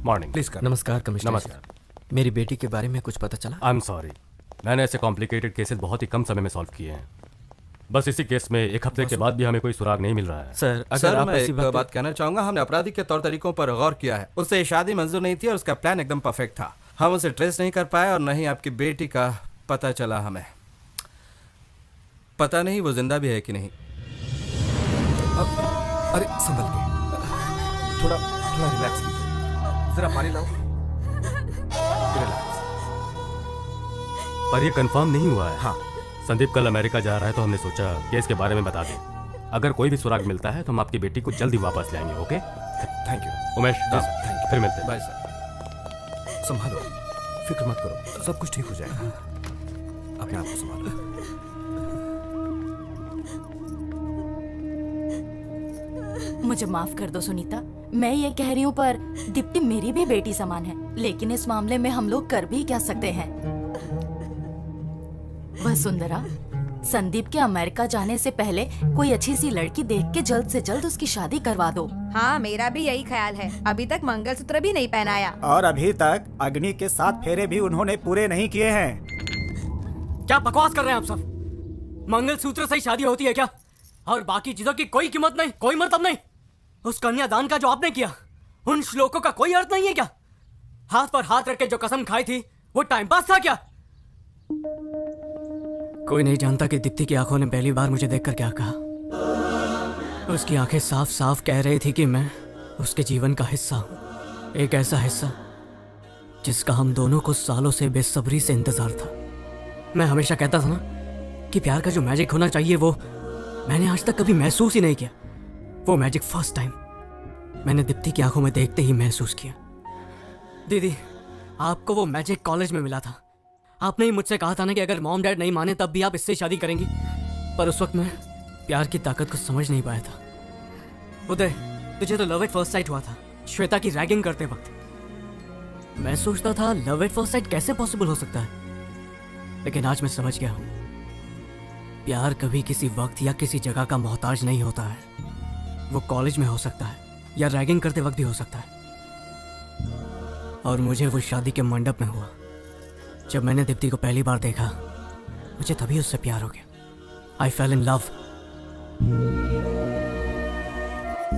Morning. Please कर। नमस्कार कमिश्नर। नमस्कार। मेरी बेटी के बारे में कुछ पता चला? आई एम सॉरी, मैंने ऐसे कॉम्प्लिकेटेड केसेस बहुत ही कम समय में सॉल्व किए हैं। बस इसी केस में 1 हफ्ते के बाद भी हमें कोई सुराग नहीं मिल रहा है। सर, अगर सर, आप मैं ऐसी एक बात कहना चाहूंगा। हमने अपराधी के तौर तरीकों पर गौर किया है। उससे शादी मंजूर नहीं थी और उसका प्लान एकदम परफेक्ट था। हम उसे ट्रेस नहीं कर पाए और नहीं आपकी बेटी का पता चला हमें। पता नहीं वो जिंदा भी है कि नहीं। अरे संभल के, थोड़ा रिलैक्स कीजिए। जरा पानी लाओ। रिलैक्स। पर ये कंफर्म नहीं हुआ है। हाँ, संदीप कल अमेरिका जा रहा है, तो हमने सोचा केस के बारे में बता दें। अगर कोई भी सुराग मिलता है तो हम आपकी बेटी को जल्दी वापस ले आएंगे। Okay, thank you Umesh. Thank you. फिर मिलते हैं। Bye sir. संभालो, फिक्र मत करो, सब कुछ ठीक हो जाएगा। अपने आप को संभालो। मुझे माफ कर दो सुनीता, मैं ये कह रही हूँ पर दीप्ति मेरी भी बेटी समान है, लेकिन इस मामले में हम लोग कर भी क्या सकते हैं। वसुंधरा, संदीप के अमेरिका जाने से पहले कोई अच्छी सी लड़की देख के जल्द से जल्द उसकी शादी करवा दो। हाँ, मेरा भी यही ख्याल है। अभी तक मंगलसूत्र भी नहीं पहनाया और अभी तक अग्नि के 7 फेरे भी उन्होंने पूरे नहीं किए हैं। क्या बकवास कर रहे हैं आप सब? मंगलसूत्र से ही शादी होती है क्या? और बाकी चीजों की कोई कीमत नहीं, कोई मतलब नहीं? उस कन्यादान का जो आपने किया, उन श्लोकों का कोई अर्थ नहीं है क्या? हाथ पर हाथ रख के जो कसम खाई थी वो टाइम पास था क्या? कोई नहीं जानता कि दीप्ति की आंखों ने पहली बार मुझे देखकर क्या कहा। उसकी आंखें साफ साफ कह रही थी कि मैं उसके जीवन का हिस्सा हूं, एक ऐसा हिस्सा जिसका हम दोनों को सालों से बेसब्री से इंतजार था। मैं हमेशा कहता था ना कि प्यार का जो मैजिक होना चाहिए वो मैंने आज तक कभी महसूस ही नहीं किया। वो मैजिक फर्स्ट टाइम मैंने दीप्ति की आंखों में देखते ही महसूस किया। दीदी, आपको वो मैजिक कॉलेज में मिला था। आपने ही मुझसे कहा था ना कि अगर मॉम डैड नहीं माने तब भी आप इससे शादी करेंगी, पर उस वक्त मैं प्यार की ताकत को समझ नहीं पाया था। उदय, तुझे तो लव एट फर्स्ट साइट हुआ था श्वेता की रैगिंग करते वक्त। मैं सोचता था लव एट फर्स्ट साइट कैसे पॉसिबल हो सकता है, लेकिन आज मैं समझ गया हूं प्यार कभी किसी वक्त या किसी जगह का मोहताज नहीं होता है। वो कॉलेज में हो सकता है या रैगिंग करते वक्त भी हो सकता है। और मुझे वो शादी के मंडप में हुआ। जब मैंने दीप्ति को पहली बार देखा मुझे तभी उससे प्यार हो गया। आई फेल इन लव।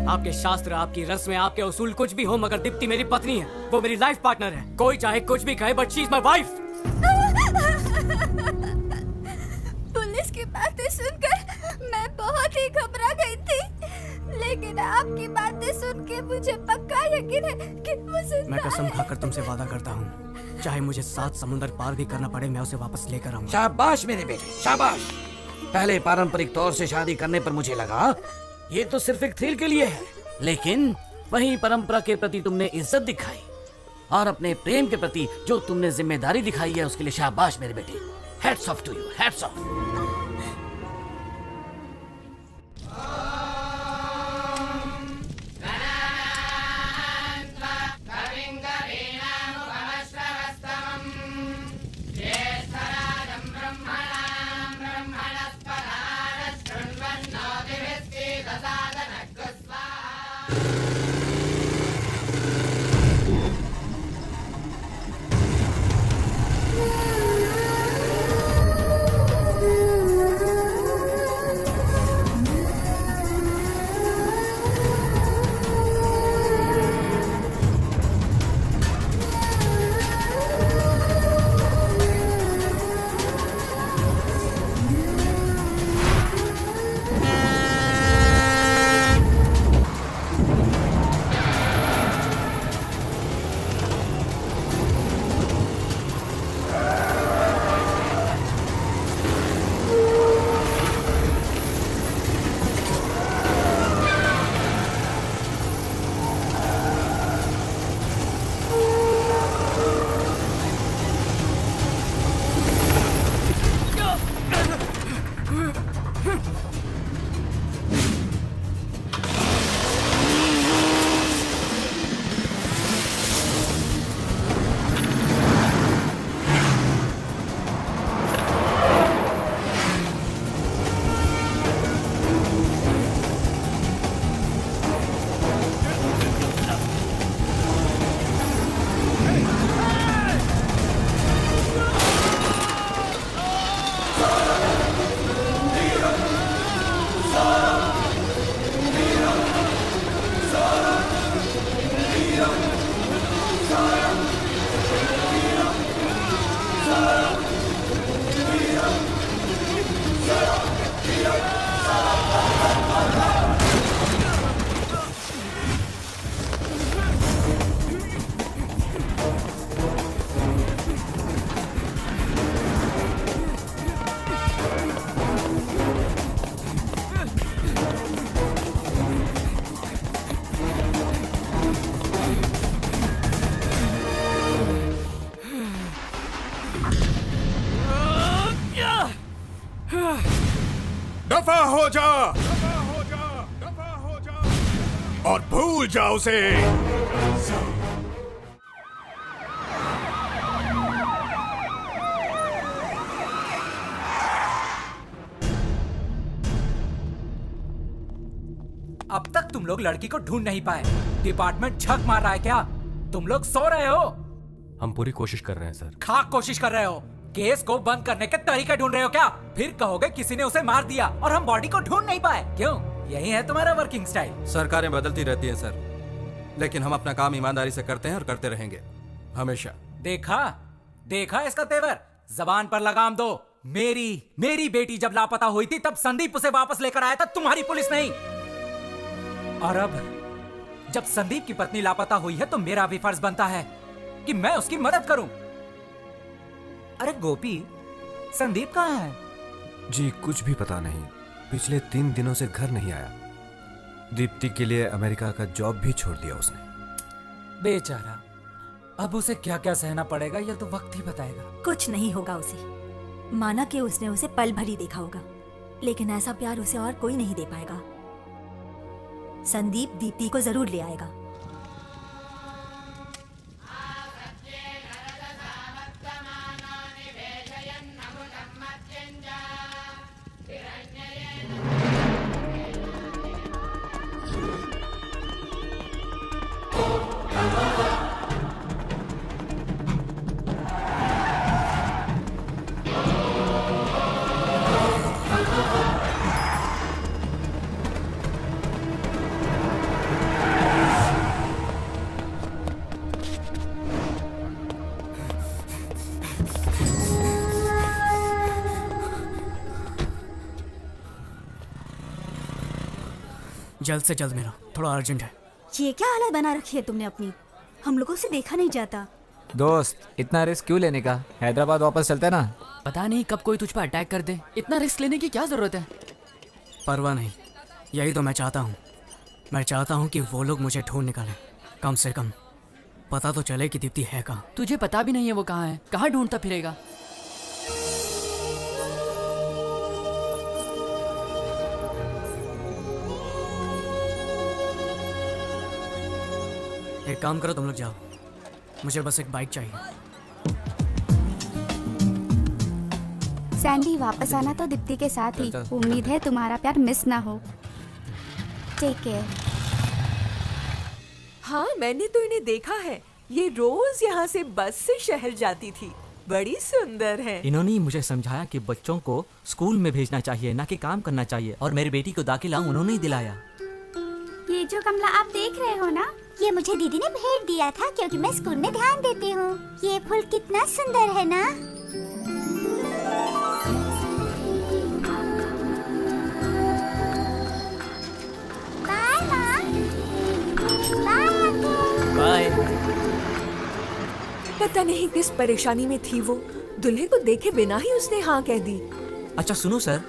आपके शास्त्र, आपकी रस्में, आपके उसूल कुछ भी हो, मगर दीप्ति मेरी पत्नी है। वो मेरी लाइफ पार्टनर है। कोई चाहे कुछ भी कहे, but she is my wife. Police की बातें सुनकर मैं बहुत ही घबरा गई थी, लेकिन आपकी बातें सुन के मुझे पक्का यकीन है कि वो जिंदा मैं कसम है। खाकर तुमसे वादा करता हूँ, चाहे मुझे 7 समुंदर पार भी करना पड़े, मैं उसे वापस लेकर आऊंगा। शाबाश मेरे बेटे, शाबाश। पहले पारंपरिक तौर से शादी करने पर मुझे लगा ये तो सिर्फ एक थ्रिल के लिए है, लेकिन वही परंपरा के प्रति तुमने इज्जत दिखाई और अपने प्रेम के प्रति जो तुमने जिम्मेदारी दिखाई है उसके लिए शाबाश मेरे बेटे। Hats off to you, hats off. दफा हो जा, दफा हो जा, दफा हो जा और भूल जा उसे। अब तक तुम लोग लड़की को ढूंढ नहीं पाए। डिपार्टमेंट झक मार रहा है क्या? तुम लोग सो रहे हो? हम पूरी कोशिश कर रहे हैं सर। खाक कोशिश कर रहे हो? केस को बंद करने के तरीके ढूंढ रहे हो क्या? फिर कहोगे किसी ने उसे मार दिया और हम बॉडी को ढूंढ नहीं पाए। क्यों? यही है तुम्हारा वर्किंग स्टाइल। सरकारें बदलती रहती हैं सर, लेकिन हम अपना काम ईमानदारी से करते हैं और करते रहेंगे हमेशा। देखा देखा इसका तेवर। जबान पर लगाम दो। मेरी बेटी जब लापता हुई थी तब संदीप उसे वापस लेकर आया था, तुम्हारी पुलिस नहीं। और अब जब संदीप की पत्नी लापता हुई है तो मेरा भी फर्ज बनता है कि मैं उसकी मदद करूं। अरे गोपी, संदीप कहाँ है? जी कुछ भी पता नहीं, पिछले 3 दिनों से घर नहीं आया। दीप्ति के लिए अमेरिका का जॉब भी छोड़ दिया उसने। बेचारा, अब उसे क्या क्या सहना पड़ेगा ये तो वक्त ही बताएगा। कुछ नहीं होगा उसे। माना कि उसने उसे पल भर ही देखा होगा, लेकिन ऐसा प्यार उसे और कोई नहीं दे पाएगा। संदीप दीप्ति को जरूर ले आएगा। जल्द से जल्द मेरा थोड़ा अर्जेंट है। ये क्या हालत बना रखी है तुमने अपनी? हम लोगों से देखा नहीं जाता। दोस्त, इतना रिस्क क्यों लेने का? हैदराबाद वापस चलते ना। पता नहीं कब कोई तुझ पर अटैक कर दे, इतना रिस्क लेने की क्या जरूरत है? परवाह नहीं, यही तो मैं चाहता हूँ। मैं चाहता हूँ कि वो लोग मुझे ढूंढ निकालें। कम से कम पता तो चले कि दीप्ति है कहाँ। तुझे पता भी नहीं है वो कहाँ है, कहाँ ढूंढता फिरेगा? एक काम करो, तुम लोग जाओ, मुझे बस एक बाइक चाहिए। सैंडी वापस आना तो दीप्ति के साथ ही। उम्मीद है तुम्हारा प्यार मिस ना हो। Take care. हाँ, मैंने तो इन्हें देखा है। ये रोज यहाँ से बस से शहर जाती थी। बड़ी सुंदर है। इन्होंने मुझे समझाया कि बच्चों को स्कूल में भेजना चाहिए, ना कि काम करना चाहिए, और मेरी बेटी को दाखिला उन्होंने ही दिलाया। ये जो गमला आप देख रहे हो ना, ये मुझे दीदी ने भेंट दिया था क्योंकि मैं स्कूल में ध्यान देती हूँ। ये फूल कितना सुंदर है ना। बाय माँ। बाय। पता नहीं किस परेशानी में थी वो। दूल्हे को देखे बिना ही उसने हाँ कह दी। अच्छा सुनो सर,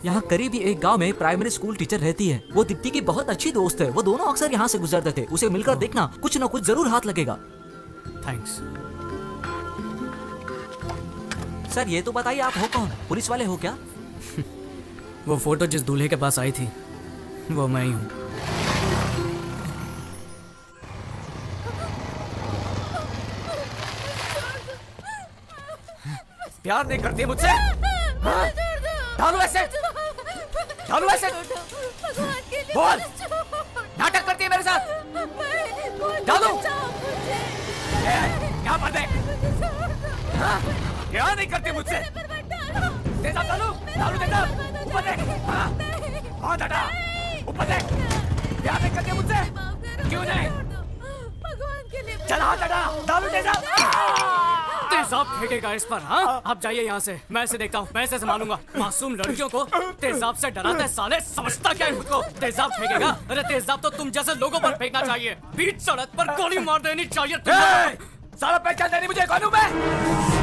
यहाँ करीब ही एक गांव में प्राइमरी स्कूल टीचर रहती है। वो दीप्ति की बहुत अच्छी दोस्त है। वो दोनों अक्सर यहाँ से गुजरते थे। उसे मिलकर देखना, कुछ न कुछ जरूर हाथ लगेगा। थैंक्स। सर ये तो बताइए, आप हो कौन? पुलिस वाले हो क्या? वो फोटो जिस दूल्हे के पास आई थी वो मैं ही हूँ। प्यार नहीं करती मुझसे? डालो ऐसे, डालो ऐसे, बोल, नाटक करती है मेरे साथ। डालो, क्या बात है? प्यार नहीं करती मुझसे? तेजा डालो, डालो तेजा, ऊपर देख, बहुत हटा, ऊपर देख। प्यार नहीं करती मुझसे? क्यों नहीं? चल हाथ हटा, डालो तेजा। तेजाब फेंकेगा इस पर? हाँ, आप जाइए यहाँ से। मैं इसे देखता हूँ, मैं इसे संभालूंगा। मासूम लड़कियों को तेजाब से डराता है साले। समझता क्या है खुद को? तेजाब फेंकेगा? अरे तेजाब तो तुम जैसे लोगों पर फेंकना चाहिए। बीच सड़क पर गोली मार देनी चाहिए। साला पहचान देनी मुझे कौन हूँ मैं?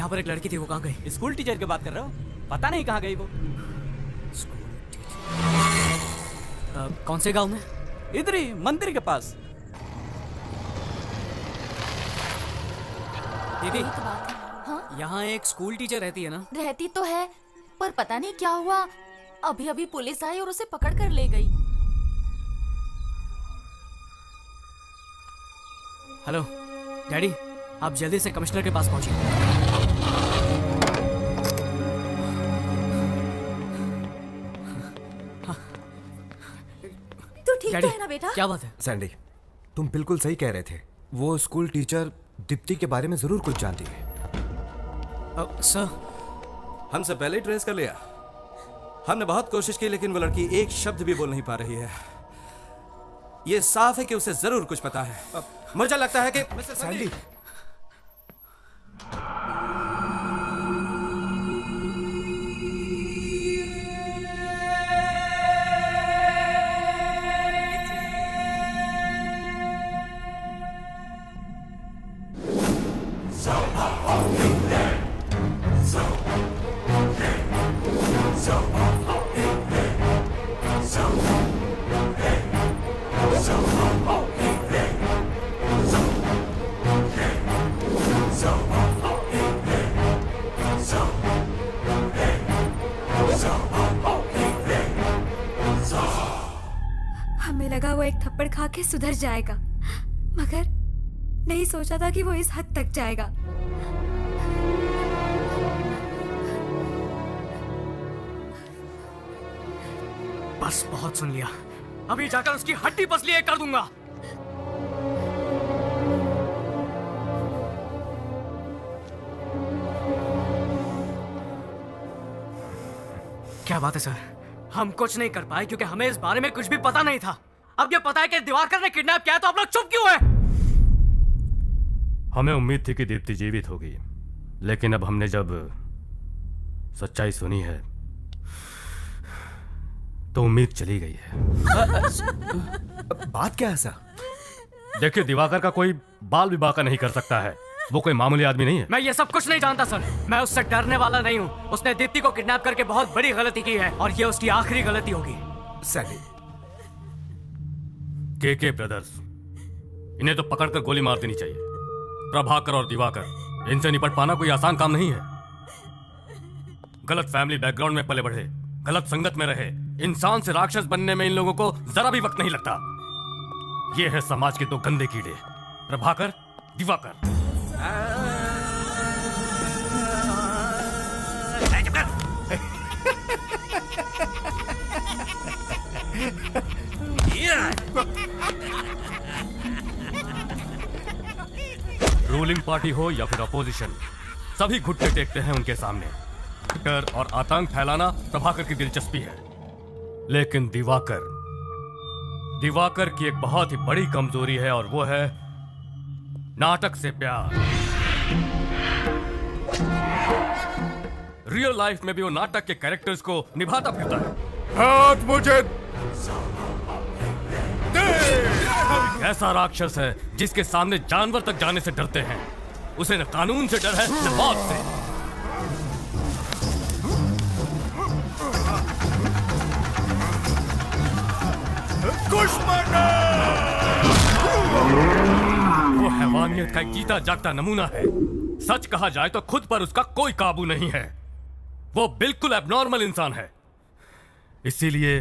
यहाँ पर एक लड़की थी, वो कहाँ गई? स्कूल टीचर की बात कर रहे हो? पता नहीं कहाँ गई वो। कौन से गांव में? इधर ही मंदिर के पास। दीदी, हाँ? यहाँ एक स्कूल टीचर रहती है ना? रहती तो है, पर पता नहीं क्या हुआ, अभी अभी पुलिस आई और उसे पकड़ कर ले गई। हेलो डैडी, आप जल्दी से कमिश्नर के पास पहुंचिए। तू ठीक डैडी, तो है ना बेटा? क्या बात है? सैंडी, तुम बिल्कुल सही कह रहे थे। वो स्कूल टीचर दीप्ति के बारे में जरूर कुछ जानती है। सर, हमसे पहले ही ट्रेस कर लिया। हमने बहुत कोशिश की लेकिन वो लड़की एक शब्द भी बोल नहीं पा रही है। ये साफ है कि उसे जरूर कुछ पता है। मुझे लगता है कि मिस्टर सैंडी, हमें लगा वो एक थप्पड़ खा के सुधर जाएगा, मगर नहीं सोचा था कि वो इस हद तक जाएगा। बस बहुत सुन लिया, अभी जाकर उसकी हड्डी पसली कर दूंगा। क्या बात है सर? हम कुछ नहीं कर पाए क्योंकि हमें इस बारे में कुछ भी पता नहीं था। अब ये पता है कि दिवाकर ने किडनैप किया है, तो आप लोग चुप क्यों हैं? हमें उम्मीद थी कि दीप्ति जीवित होगी, लेकिन अब हमने जब सच्चाई सुनी है तो उम्मीद चली गई है। बात क्या है सर? देखिए, दिवाकर का कोई बाल भी बाका नहीं कर सकता है। वो कोई मामूली आदमी नहीं है। मैं ये सब कुछ नहीं जानता सर, मैं उससे डरने वाला नहीं हूँ। उसने दीप्ति को किडनैप करके बहुत बड़ी गलती की है और ये उसकी आखिरी गलती होगी। सैंडी, के ब्रदर्स, इन्हें तो पकड़कर गोली मार देनी चाहिए। प्रभाकर और दिवाकर, इनसे निपट पाना कोई आसान काम नहीं है। गलत फैमिली बैकग्राउंड में पले बढ़े, गलत संगत में रहे, इंसान से राक्षस बनने में इन लोगों को जरा भी वक्त नहीं लगता। ये है समाज के दो गंदे कीड़े, प्रभाकर, दिवाकर। रूलिंग पार्टी हो या फिर अपोजिशन, सभी घुटने टेकते हैं उनके सामने। डर और आतंक फैलाना प्रभाकर की दिलचस्पी है, लेकिन दिवाकर की एक बहुत ही बड़ी कमजोरी है और वो है नाटक से प्यार। रियल लाइफ में भी वो नाटक के कैरेक्टर्स को निभाता फिरता है। हाथ मुझे ऐसा राक्षस है जिसके सामने जानवर तक जाने से डरते हैं। उसे न कानून से डर है न मौत से। वो हैवानियत का एक जीता जागता नमूना है। सच कहा जाए तो खुद पर उसका कोई काबू नहीं है। वो बिल्कुल एबनॉर्मल इंसान है। इसीलिए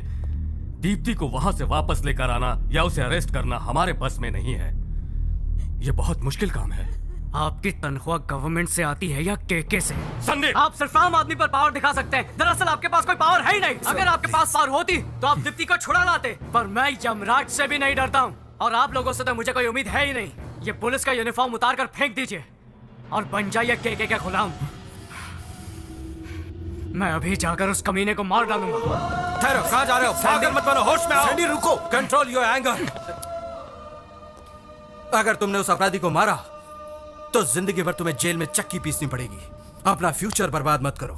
दीप्ति को वहां से वापस लेकर आना या उसे अरेस्ट करना हमारे बस में नहीं है। यह बहुत मुश्किल काम है। आपकी तनख्वाह गवर्नमेंट से आती है या केके से? संदीप, आप सिर्फ आम आदमी पर पावर दिखा सकते हैं। दरअसल आपके पास कोई पावर है ही नहीं। अगर आपके पास पावर होती तो आप दीप्ति को छुड़ा लाते, पर मैं यमराज से भी नहीं डरता हूँ और आप लोगों से तो मुझे कोई उम्मीद है ही नहीं। ये पुलिस का यूनिफॉर्म उतार कर फेंक दीजिए और बन जाइए केके का गुलाम। मैं अभी जाकर उस कमीने को मार डालूंगा। ठहरो, कहाँ जा रहे हो? पागल मत बनो, होश में आओ। सैंडी, रुको। Control your anger. अगर तुमने उस अपराधी को मारा तो जिंदगी भर तुम्हें जेल में चक्की पीसनी पड़ेगी। अपना फ्यूचर बर्बाद मत करो।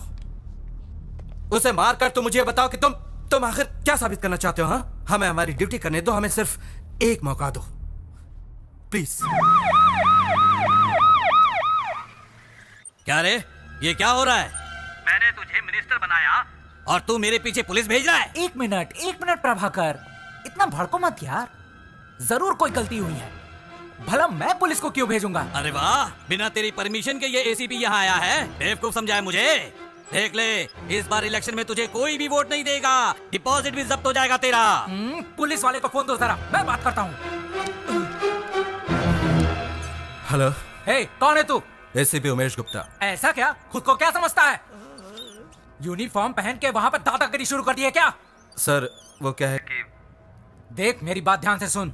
उसे मारकर तुम मुझे बताओ कि तुम आखिर क्या साबित करना चाहते हो? हाँ, हमें हमारी ड्यूटी करने दो। हमें सिर्फ एक मौका दो प्लीज। क्या रे, ये क्या हो रहा है? मैंने तुझे मिनिस्टर बनाया और तू मेरे पीछे पुलिस भेज रहा है? एक मिनट प्रभाकर, इतना भड़को मत यार। जरूर कोई गलती हुई है, भला मैं पुलिस को क्यों भेजूंगा? अरे वाह, बिना तेरी परमिशन के ये एसीपी यहाँ आया है? बेवकूफ समझाया मुझे। देख ले, इस बार इलेक्शन में तुझे कोई भी वोट नहीं देगा, डिपॉजिट भी जब्त हो जाएगा तेरा। पुलिस वाले को फोन दो जरा, मैं बात करता हूँ। हेलो। हे, कौन है तू? एसीपी उमेश गुप्ता। ऐसा क्या? खुद को क्या समझता है? यूनिफॉर्म पहन के वहाँ पर दादागिरी शुरू कर दी है क्या? सर वो क्या है कि देख, मेरी बात ध्यान से सुन।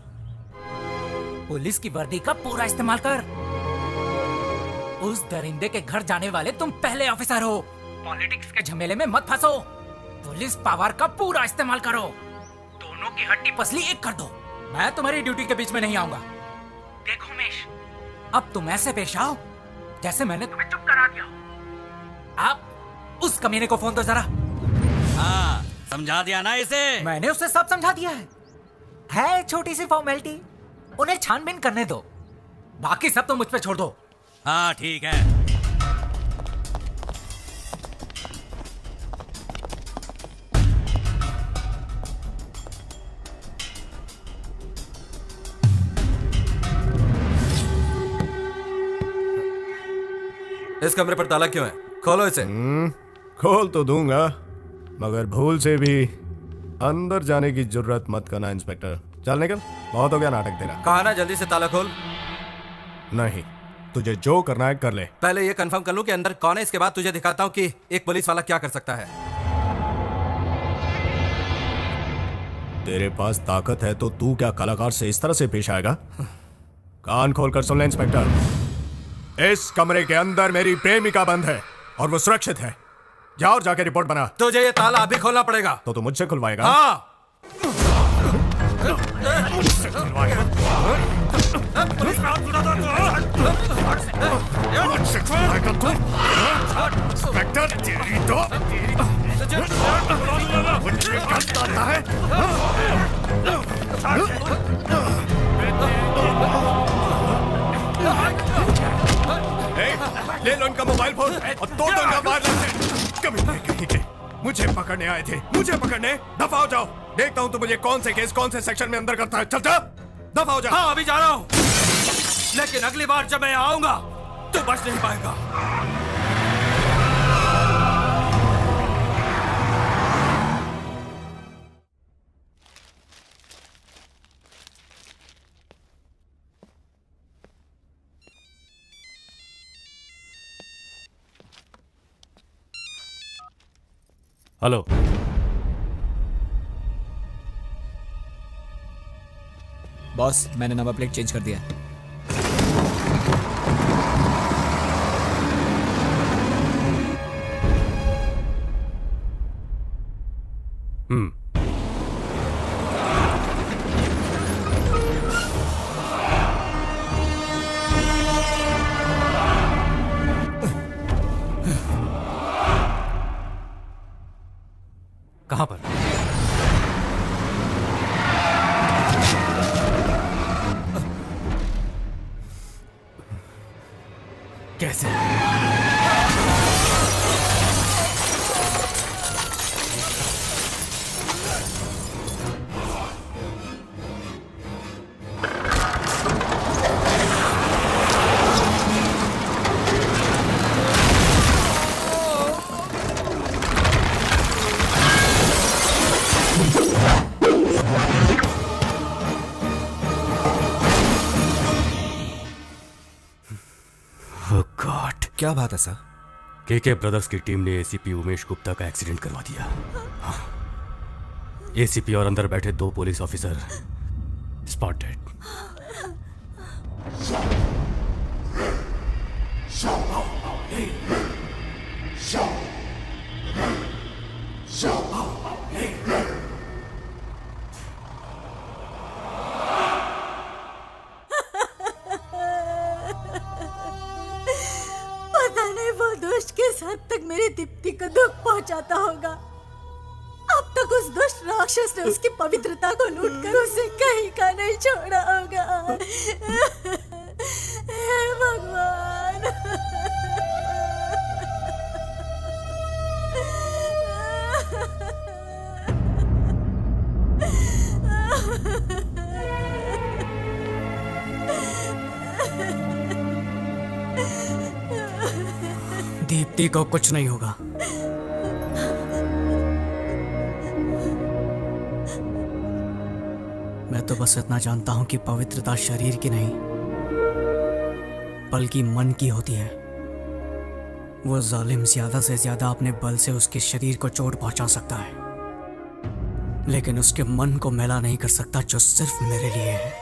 पुलिस की वर्दी का पूरा इस्तेमाल कर। उस दरिंदे के घर जाने वाले तुम पहले ऑफिसर हो। पॉलिटिक्स के झमेले में मत फंसो। पुलिस पावर का पूरा इस्तेमाल करो। दोनों की हड्डी पसली एक कर दो। मैं तुम्हारी ड्यूटी के बीच में नहीं आऊंगा। देखो उमेश, अब तुम ऐसे पेश आओ जैसे मैंने तुम्हें चुप करा दिया हो। आप उस कमीने को फोन दो जरा। हाँ, समझा दिया ना इसे? मैंने उसे सब समझा दिया है छोटी सी फॉर्मेलिटी। उन्हें छानबीन करने दो, बाकी सब तो मुझ पे छोड़ दो। हाँ ठीक है। इस कमरे पर ताला क्यों है? खोलो इसे। खोल तो दूंगा, मगर भूल से भी अंदर जाने की जरूरत मत करना इंस्पेक्टर। चल निकल, बहुत हो गया नाटक तेरा। कहा ना जल्दी से ताला खोल। नहीं, तुझे जो करना है कर ले। पहले ये कंफर्म कर लूं कि अंदर कौन है, इसके बाद तुझे दिखाता हूं कि एक पुलिस वाला क्या कर सकता है। तेरे पास ताकत है तो तू क्या कलाकार से इस तरह से पेश आएगा? कान खोलकर सुन ले इंस्पेक्टर, इस कमरे के अंदर मेरी प्रेमिका बंद है और वो सुरक्षित है। जा और जाके रिपोर्ट बना। तुझे ये ताला अभी खोलना पड़ेगा। तो तू मुझसे खुलवाएगा? हाँ। मुझसे खुलवाएगा? मुझसे खुलवाएगा तू? इंस्पेक्टर तेरी तो मुझे गलत आता है। ले लो इनका मोबाइल फोन और तोड़ दो इनका वायरलेस। कभी नहीं कहीं के मुझे पकड़ने आए थे, मुझे पकड़ने। दफा हो जाओ, देखता हूँ तो मुझे कौन से केस कौन से सेक्शन में अंदर करता है। चल जा, दफा हो जा। हाँ अभी जा रहा हूँ, लेकिन अगली बार जब मैं आऊंगा तो बच नहीं पाएगा। हेलो, बॉस, मैंने नंबर प्लेट चेंज कर दिया। कहाँ पर? कैसे? क्या बात है सर? केके ब्रदर्स की टीम ने एसीपी उमेश गुप्ता का एक्सीडेंट करवा दिया। हाँ। एसीपी और अंदर बैठे 2 पुलिस ऑफिसर स्पॉट डेड। किस हद तक मेरी दीप्ति को दुख पहुंचाता होगा। अब तक उस दुष्ट राक्षस ने उसकी पवित्रता को लूटकर उसे कहीं का नहीं छोड़ा होगा। हे भगवान। दीप्ति को कुछ नहीं होगा। मैं तो बस इतना जानता हूं कि पवित्रता शरीर की नहीं बल्कि मन की होती है। वो जालिम ज्यादा से ज्यादा अपने बल से उसके शरीर को चोट पहुंचा सकता है, लेकिन उसके मन को मैला नहीं कर सकता, जो सिर्फ मेरे लिए है।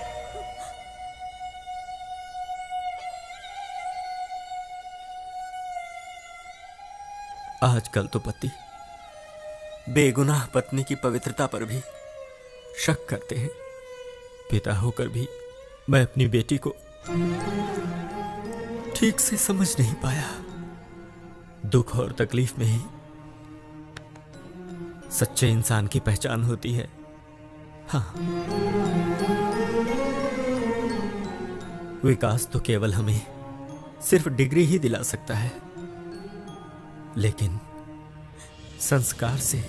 आजकल तो पति बेगुनाह पत्नी की पवित्रता पर भी शक करते हैं। पिता होकर भी मैं अपनी बेटी को ठीक से समझ नहीं पाया। दुख और तकलीफ में ही सच्चे इंसान की पहचान होती है। हाँ, विकास तो केवल हमें सिर्फ डिग्री ही दिला सकता है, लेकिन संस्कार से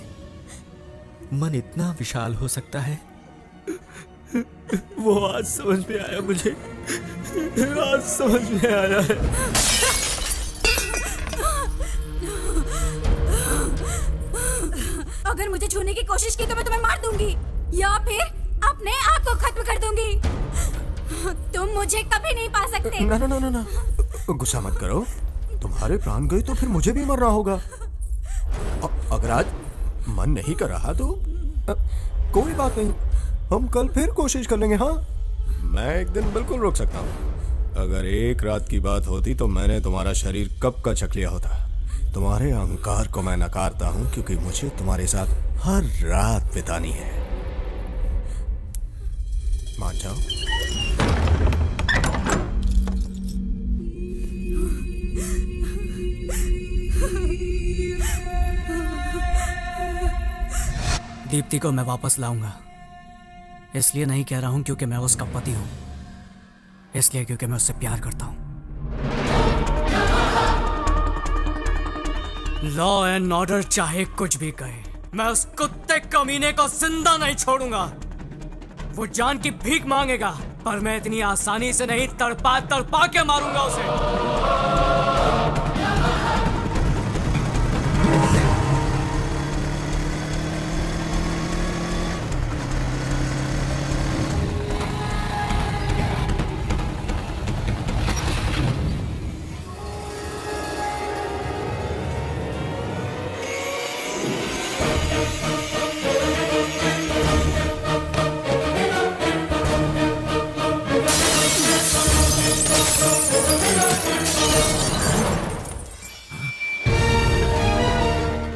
मन इतना विशाल हो सकता है। वो आज समझ में आया मुझे, आज समझ में आया है। अगर मुझे छूने की कोशिश की तो मैं तुम्हें मार दूंगी या फिर अपने आप को खत्म कर दूंगी। तुम मुझे कभी नहीं पा सकते। ना ना ना ना ना, गुस्सा मत करो। तुम्हारे प्राण गए तो फिर मुझे भी मरना होगा। अगर आज मन नहीं कर रहा तो कोई बात नहीं, हम कल फिर कोशिश कर लेंगे। हाँ, मैं एक दिन बिल्कुल रोक सकता हूँ। अगर एक रात की बात होती तो मैंने तुम्हारा शरीर कब का छक लिया होता। तुम्हारे अहंकार को मैं नकारता हूँ क्योंकि मुझे तुम्हारे साथ हर रात बितानी है। मान जाओ। दीप्ति को मैं वापस लाऊंगा। इसलिए नहीं कह रहा हूं क्योंकि मैं उसका पति हूं, इसलिए क्योंकि मैं उससे प्यार करता हूं। लॉ एंड ऑर्डर चाहे कुछ भी कहे, मैं उस कुत्ते कमीने को जिंदा नहीं छोड़ूंगा। वो जान की भीख मांगेगा, पर मैं इतनी आसानी से नहीं तड़पा तड़पा के मारूंगा उसे।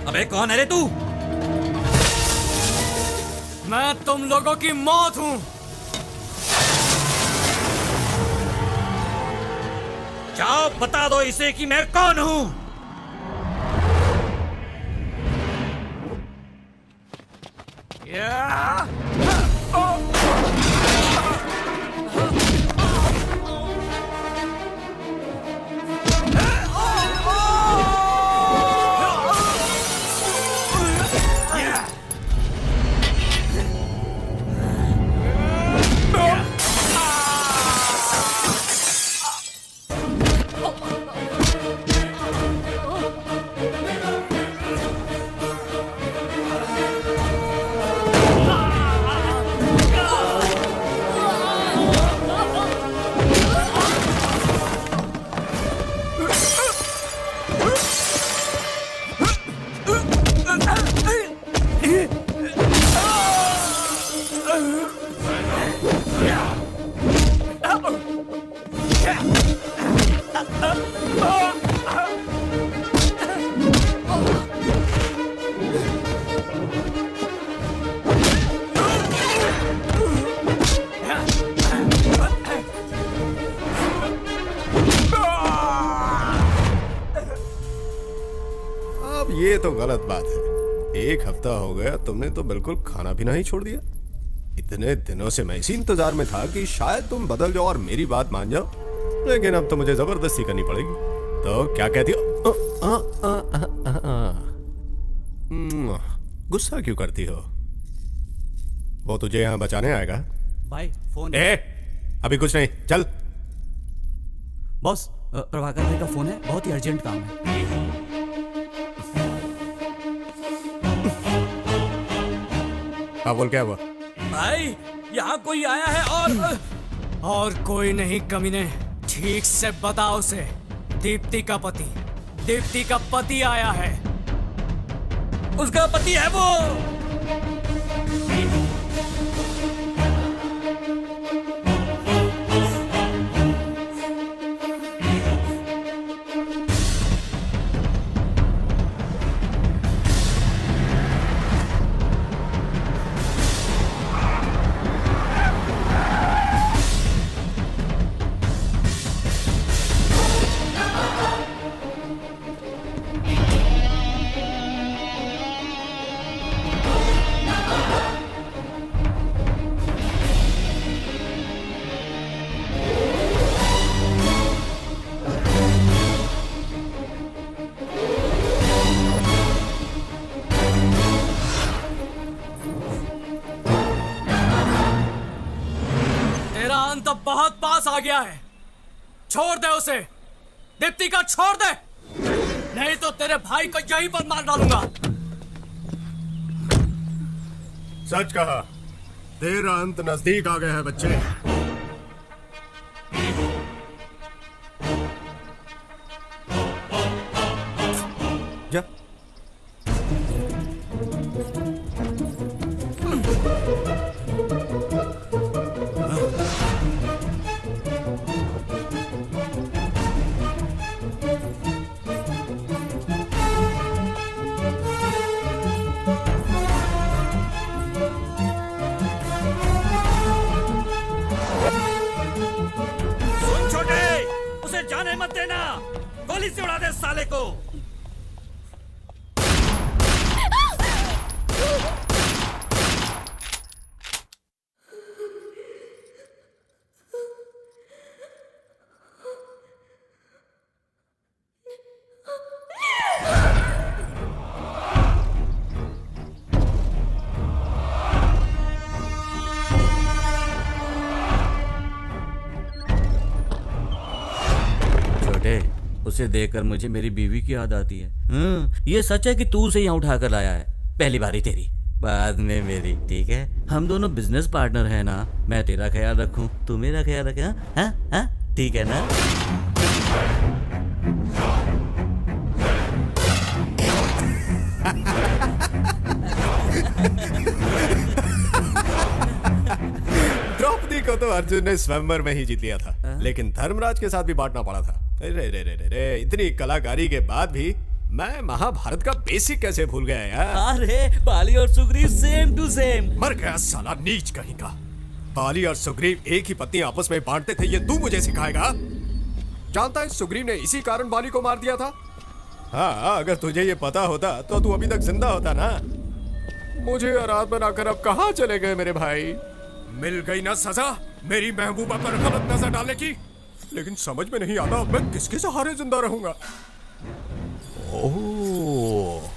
अबे कौन है रे तू? मैं तुम लोगों की मौत हूं। जाओ बता दो इसे कि मैं कौन हूं। ये तो गलत बात है। एक हफ्ता हो गया तुमने तो बिल्कुल खाना पीना ही छोड़ दिया। इतने दिनों से मैं इसी इंतजार में था कि शायद तुम बदल जाओ और मेरी बात मान जाओ, लेकिन अब तो मुझे जबरदस्ती करनी पड़ेगी। तो क्या कहती हो? गुस्सा क्यों करती हो? वो तुझे यहाँ बचाने आएगा? भाई फोन अभी कुछ नहीं, चल। बॉस प्रभाकर भाई का फोन है, बहुत ही अर्जेंट काम है। हाँ बोल, क्या हुआ? भाई यहाँ कोई आया है और कोई नहीं कमीने, ठीक से बताओ उसे। दीप्ति का पति आया है, उसका पति है वो। बहुत पास आ गया है, छोड़ दे उसे। दीप्ति का छोड़ दे, नहीं तो तेरे भाई को यहीं पर मार डालूंगा। सच कहा, तेरा अंत नजदीक आ गया है बच्चे। जा। जाने मत देना, गोली से उड़ा दे साले को। उसे देखकर मुझे मेरी बीवी की याद आती है। ये सच है कि तू उसे यहाँ उठा कर लाया है? पहली बारी तेरी, बाद में मेरी, ठीक है? हम दोनों बिजनेस पार्टनर हैं ना, मैं तेरा ख्याल रखूं, तू मेरा ख्याल रखे। हाँ, ठीक है ना? द्रौपदी को तो अर्जुन ने स्वयंवर में ही जीत लिया था, लेकिन धर्मराज के साथ भी बांटना पड़ा था। रे, इतनी कलाकारी के बाद भी मैं महाभारत का बेसिक कैसे भूल गया यार? अरे बाली और सुग्रीव सेम टू सेम। मर गया साला नीच कहीं का। बाली और सुग्रीव एक ही पत्नी आपस में बांटते थे, ये तू मुझे सिखाएगा? जानता है सुग्रीव ने इसी कारण बाली को मार दिया था। हाँ, अगर तुझे ये पता होता तो तू अभी तक जिंदा होता ना। मुझे आराध बनाकर अब कहाँ चले गए मेरे भाई? मिल गई ना सजा मेरी महबूबा पर गलत नजर डालने की। लेकिन समझ में नहीं आता मैं किसके सहारे जिंदा रहूंगा। ओह,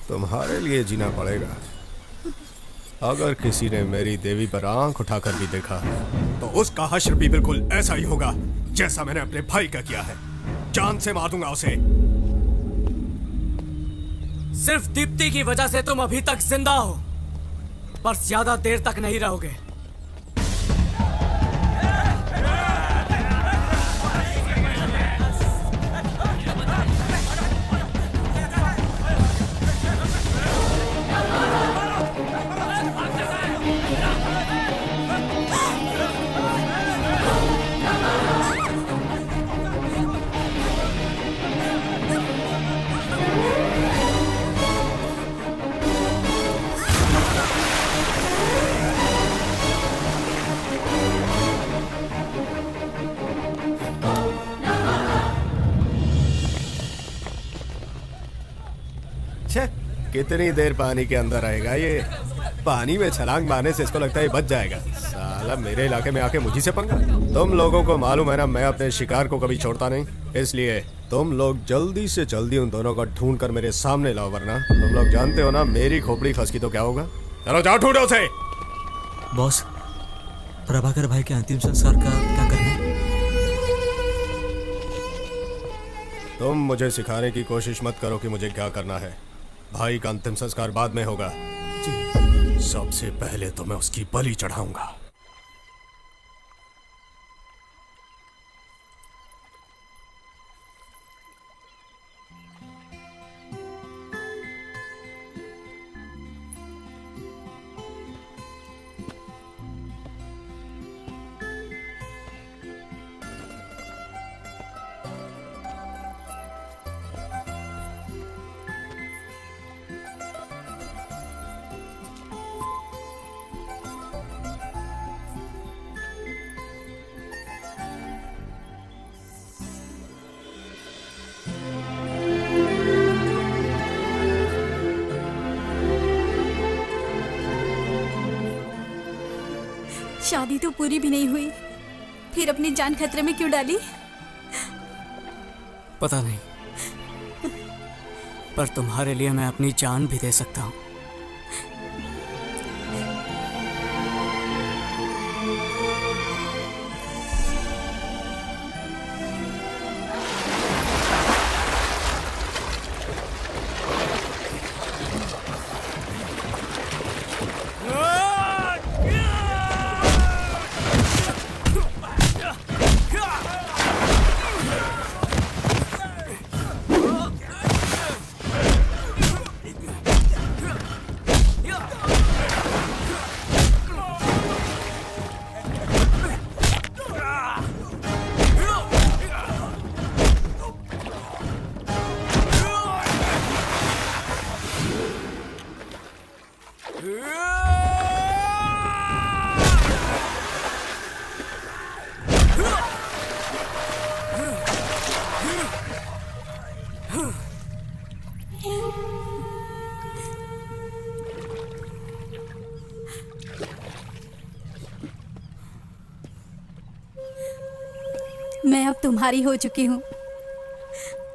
तुम्हारे लिए जीना पड़ेगा। अगर किसी ने मेरी देवी पर आंख उठाकर भी देखा तो उसका हश्र भी बिल्कुल ऐसा ही होगा जैसा मैंने अपने भाई का किया है। जान से मार दूंगा उसे। सिर्फ दीप्ति की वजह से तुम अभी तक जिंदा हो, पर ज्यादा देर तक नहीं रहोगे। कितनी देर पानी के अंदर रहेगा ये? पानी में छलांग मारने से इसको लगता है बच जाएगा। साला मेरे इलाके में आके मुझी से पंगा। तुम लोगों को मालूम है ना, मैं अपने शिकार को कभी छोड़ता नहीं। इसलिए तुम लोग जल्दी से जल्दी उन दोनों को ढूंढ कर मेरे सामने लाओ, वरना तुम लोग जानते हो ना मेरी खोपड़ी फंस की तो क्या होगा। चलो जाओ ढूंढो उसे। बॉस, प्रभाकर भाई के अंतिम संस्कार का क्या करना है? तुम मुझे सिखाने की कोशिश मत करो कि मुझे क्या करना है। भाई का अंतिम संस्कार बाद में होगा। सबसे पहले तो मैं उसकी बलि चढ़ाऊंगा। शादी तो पूरी भी नहीं हुई, फिर अपनी जान खतरे में क्यों डाली? पता नहीं, पर तुम्हारे लिए मैं अपनी जान भी दे सकता हूँ। मैं अब तुम्हारी हो चुकी हूँ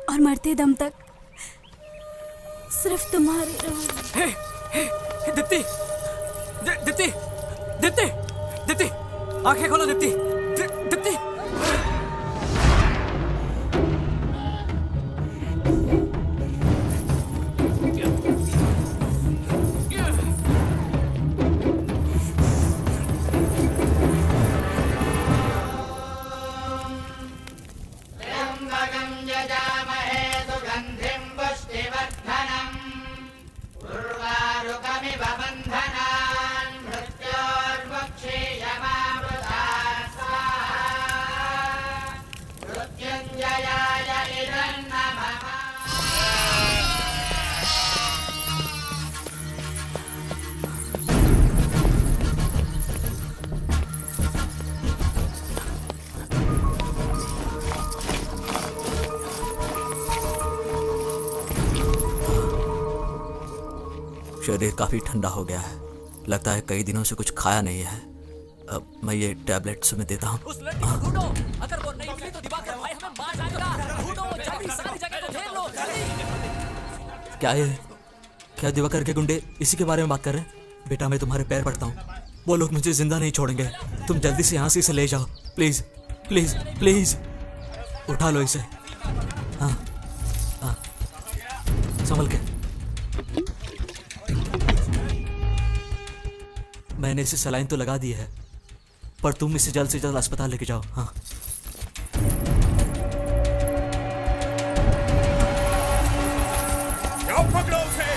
और मरते दम तक सिर्फ तुम्हारी रहूंगी। दीप्ति, दीप्ति, दीप्ति, दीप्ति, आंखें खोलो दीप्ति, दीप्ति। शरीर काफी ठंडा हो गया है, लगता है कई दिनों से कुछ खाया नहीं है। अब मैं ये टैबलेट तुम्हें देता हूँ। अगर वो नहीं मिली तो दिवाकर भाई हमें मार डालेगा। ढूंढो जल्दी, सारी जगह को घेर लो जल्दी। क्या ये, क्या दिवाकर के गुंडे इसी के बारे में बात कर रहे हैं? बेटा मैं तुम्हारे पैर पड़ता हूँ, वो लोग मुझे जिंदा नहीं छोड़ेंगे। तुम जल्दी से यहाँ से इसे ले जाओ, प्लीज प्लीज प्लीज। उठा लो इसे। हाँ हाँ, संभल के। मैंने इसे सलाइन तो लगा दी है, पर तुम इसे जल्द से जल्द अस्पताल लेके जाओ। हाँ पकड़ो उसे।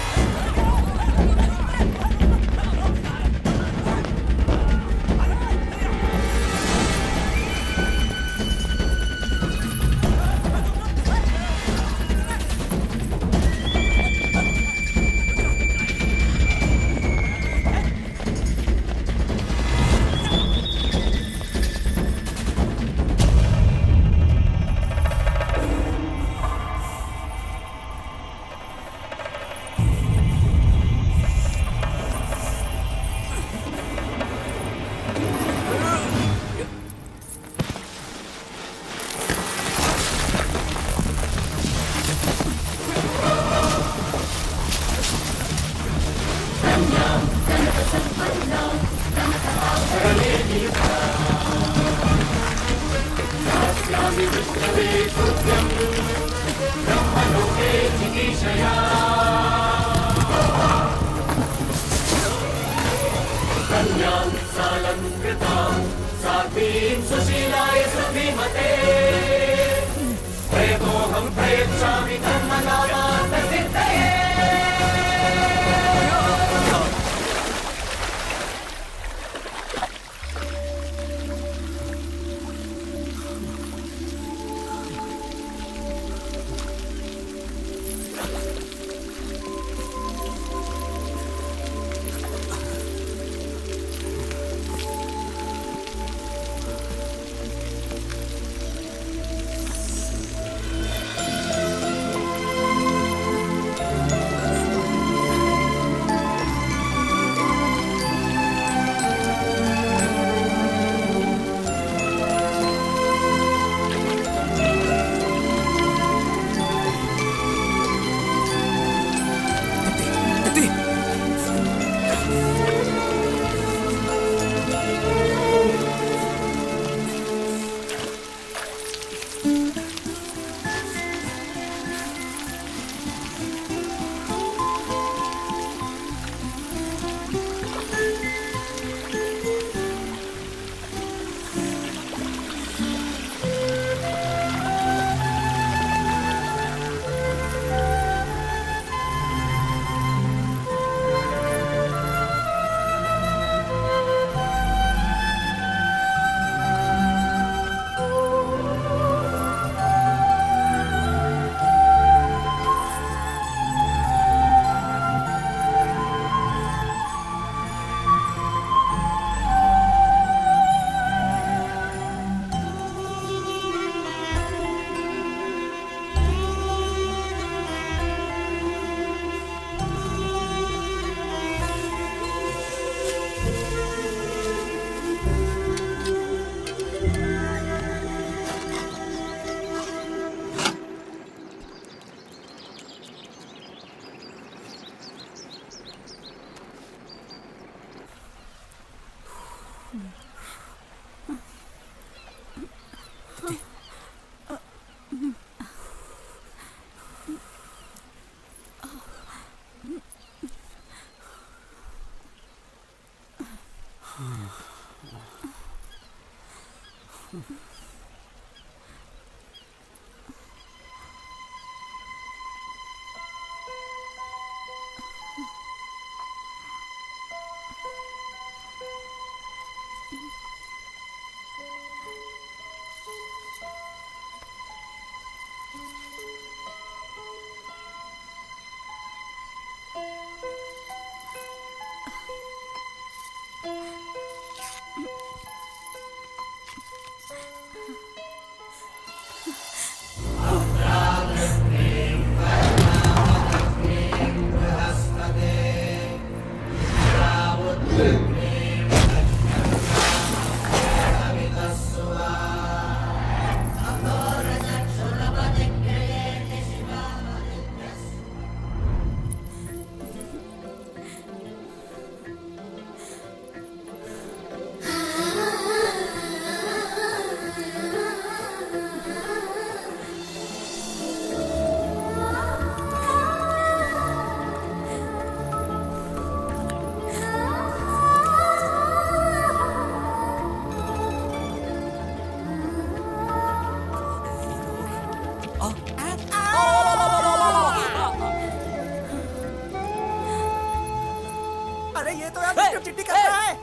चिट्ठी कर रहा है।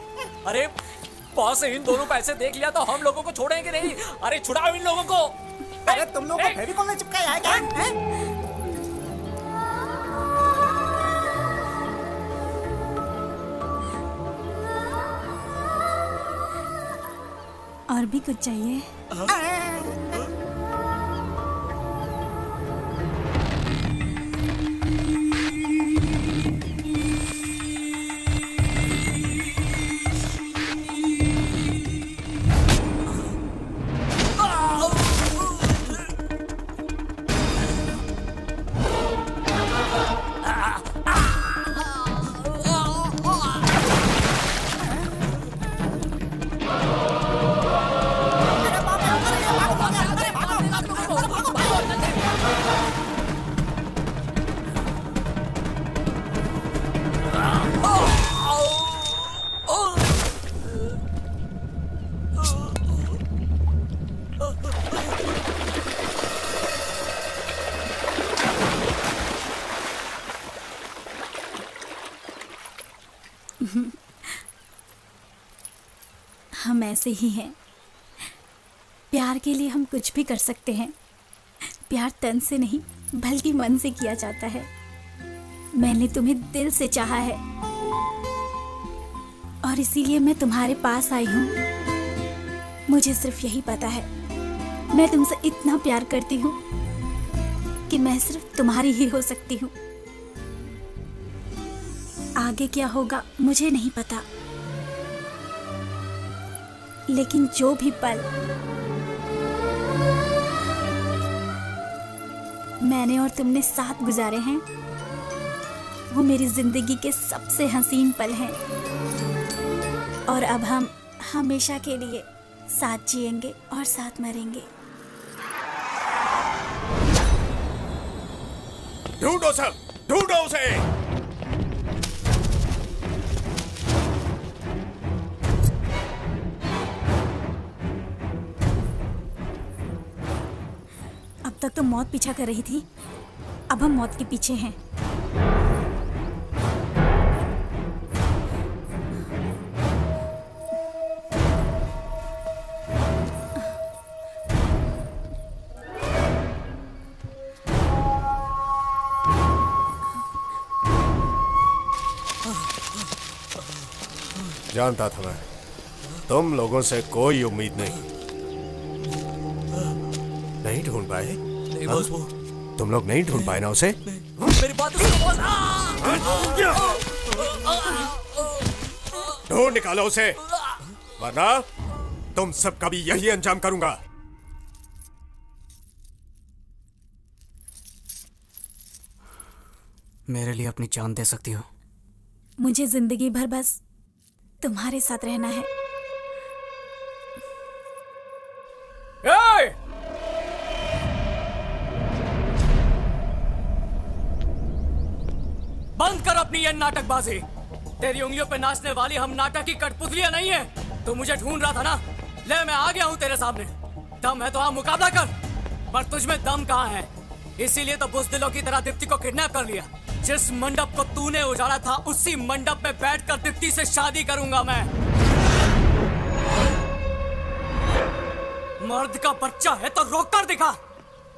अरे बॉस इन दोनों को ऐसे देख लिया तो हम लोगों को छोड़ेंगे नहीं। अरे छुड़ाओ इन लोगों को। अरे तुम लोगों को फेविकॉल ने चिपकाया है क्या? और भी कुछ चाहिए? हम ऐसे ही हैं। प्यार के लिए हम कुछ भी कर सकते हैं। प्यार तन से नहीं बल्कि मन से किया जाता है। मैंने तुम्हें दिल से चाहा है और इसीलिए मैं तुम्हारे पास आई हूँ। मुझे सिर्फ यही पता है, मैं तुमसे इतना प्यार करती हूँ कि मैं सिर्फ तुम्हारी ही हो सकती हूँ। आगे क्या होगा मुझे नहीं पता, लेकिन जो भी पल मैंने और तुमने साथ गुजारे हैं वो मेरी जिंदगी के सबसे हसीन पल हैं। और अब हम हमेशा के लिए साथ जिएंगे और साथ मरेंगे। ढूंढो सब, ढूंढो उसे। अब तक तो मौत पीछा कर रही थी, अब हम मौत के पीछे हैं। जानता था मैं, तुम लोगों से कोई उम्मीद नहीं। नहीं ढूंढ पाए? नहीं बॉस, वो तुम लोग नहीं ढूंढ पाए ना उसे? मेरी बात सुनो बॉस। ढूंढ निकालो उसे, वरना तुम सबका भी यही अंजाम करूंगा। मेरे लिए अपनी जान दे सकती हो। मुझे जिंदगी भर बस तुम्हारे साथ रहना है। बंद कर अपनी ये नाटकबाजी। तेरी उंगलियों पे नाचने वाली हम नाटक की कठपुतलियां नहीं है। तू मुझे ढूंढ रहा था ना, ले मैं आ गया हूं तेरे सामने। दम है तो हाँ मुकाबला कर, पर तुझमें दम कहाँ है? इसीलिए तो बुज़दिलों की तरह दीप्ति को किडनैप कर लिया। जिस मंडप को तूने उजाड़ा था उसी मंडप में बैठकर दीप्ति से शादी करूंगा मैं। मर्द का बच्चा है तो रोक कर दिखा।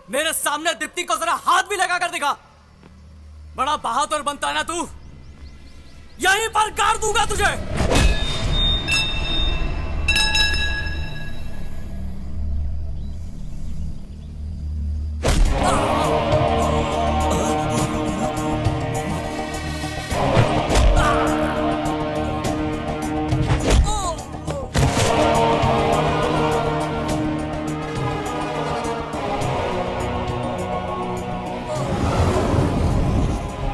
मेरे सामने दीप्ति को जरा हाथ भी लगा कर दिखा। बड़ा बहादुर बनता है ना तू, यहीं पर गाड़ दूंगा तुझे।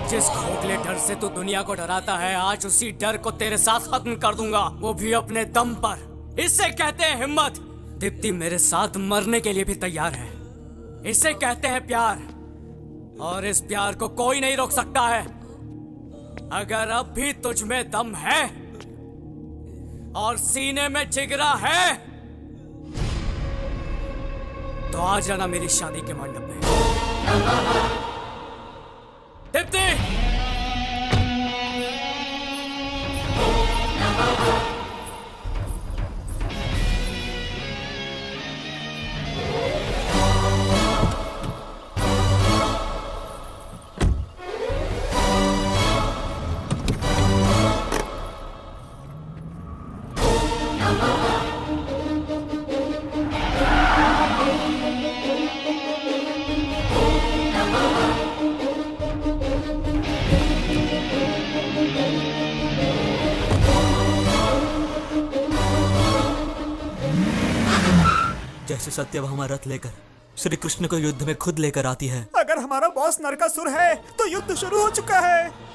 जिस खोखले डर से तू दुनिया को डराता है, आज उसी डर को तेरे साथ खत्म कर दूंगा, वो भी अपने दम पर। इससे कहते हैं हिम्मत। दीप्ति मेरे साथ मरने के लिए भी तैयार है। इसे कहते हैं प्यार, और इस प्यार को कोई नहीं रोक सकता है। अगर अब भी तुझ में दम है और सीने में जिगरा है तो आ जाना मेरी शादी के मंडप में। दीप्ति! जैसे सत्यभामा रथ लेकर श्री कृष्ण को युद्ध में खुद लेकर आती है। अगर हमारा बॉस नरकासुर है तो युद्ध शुरू हो चुका है।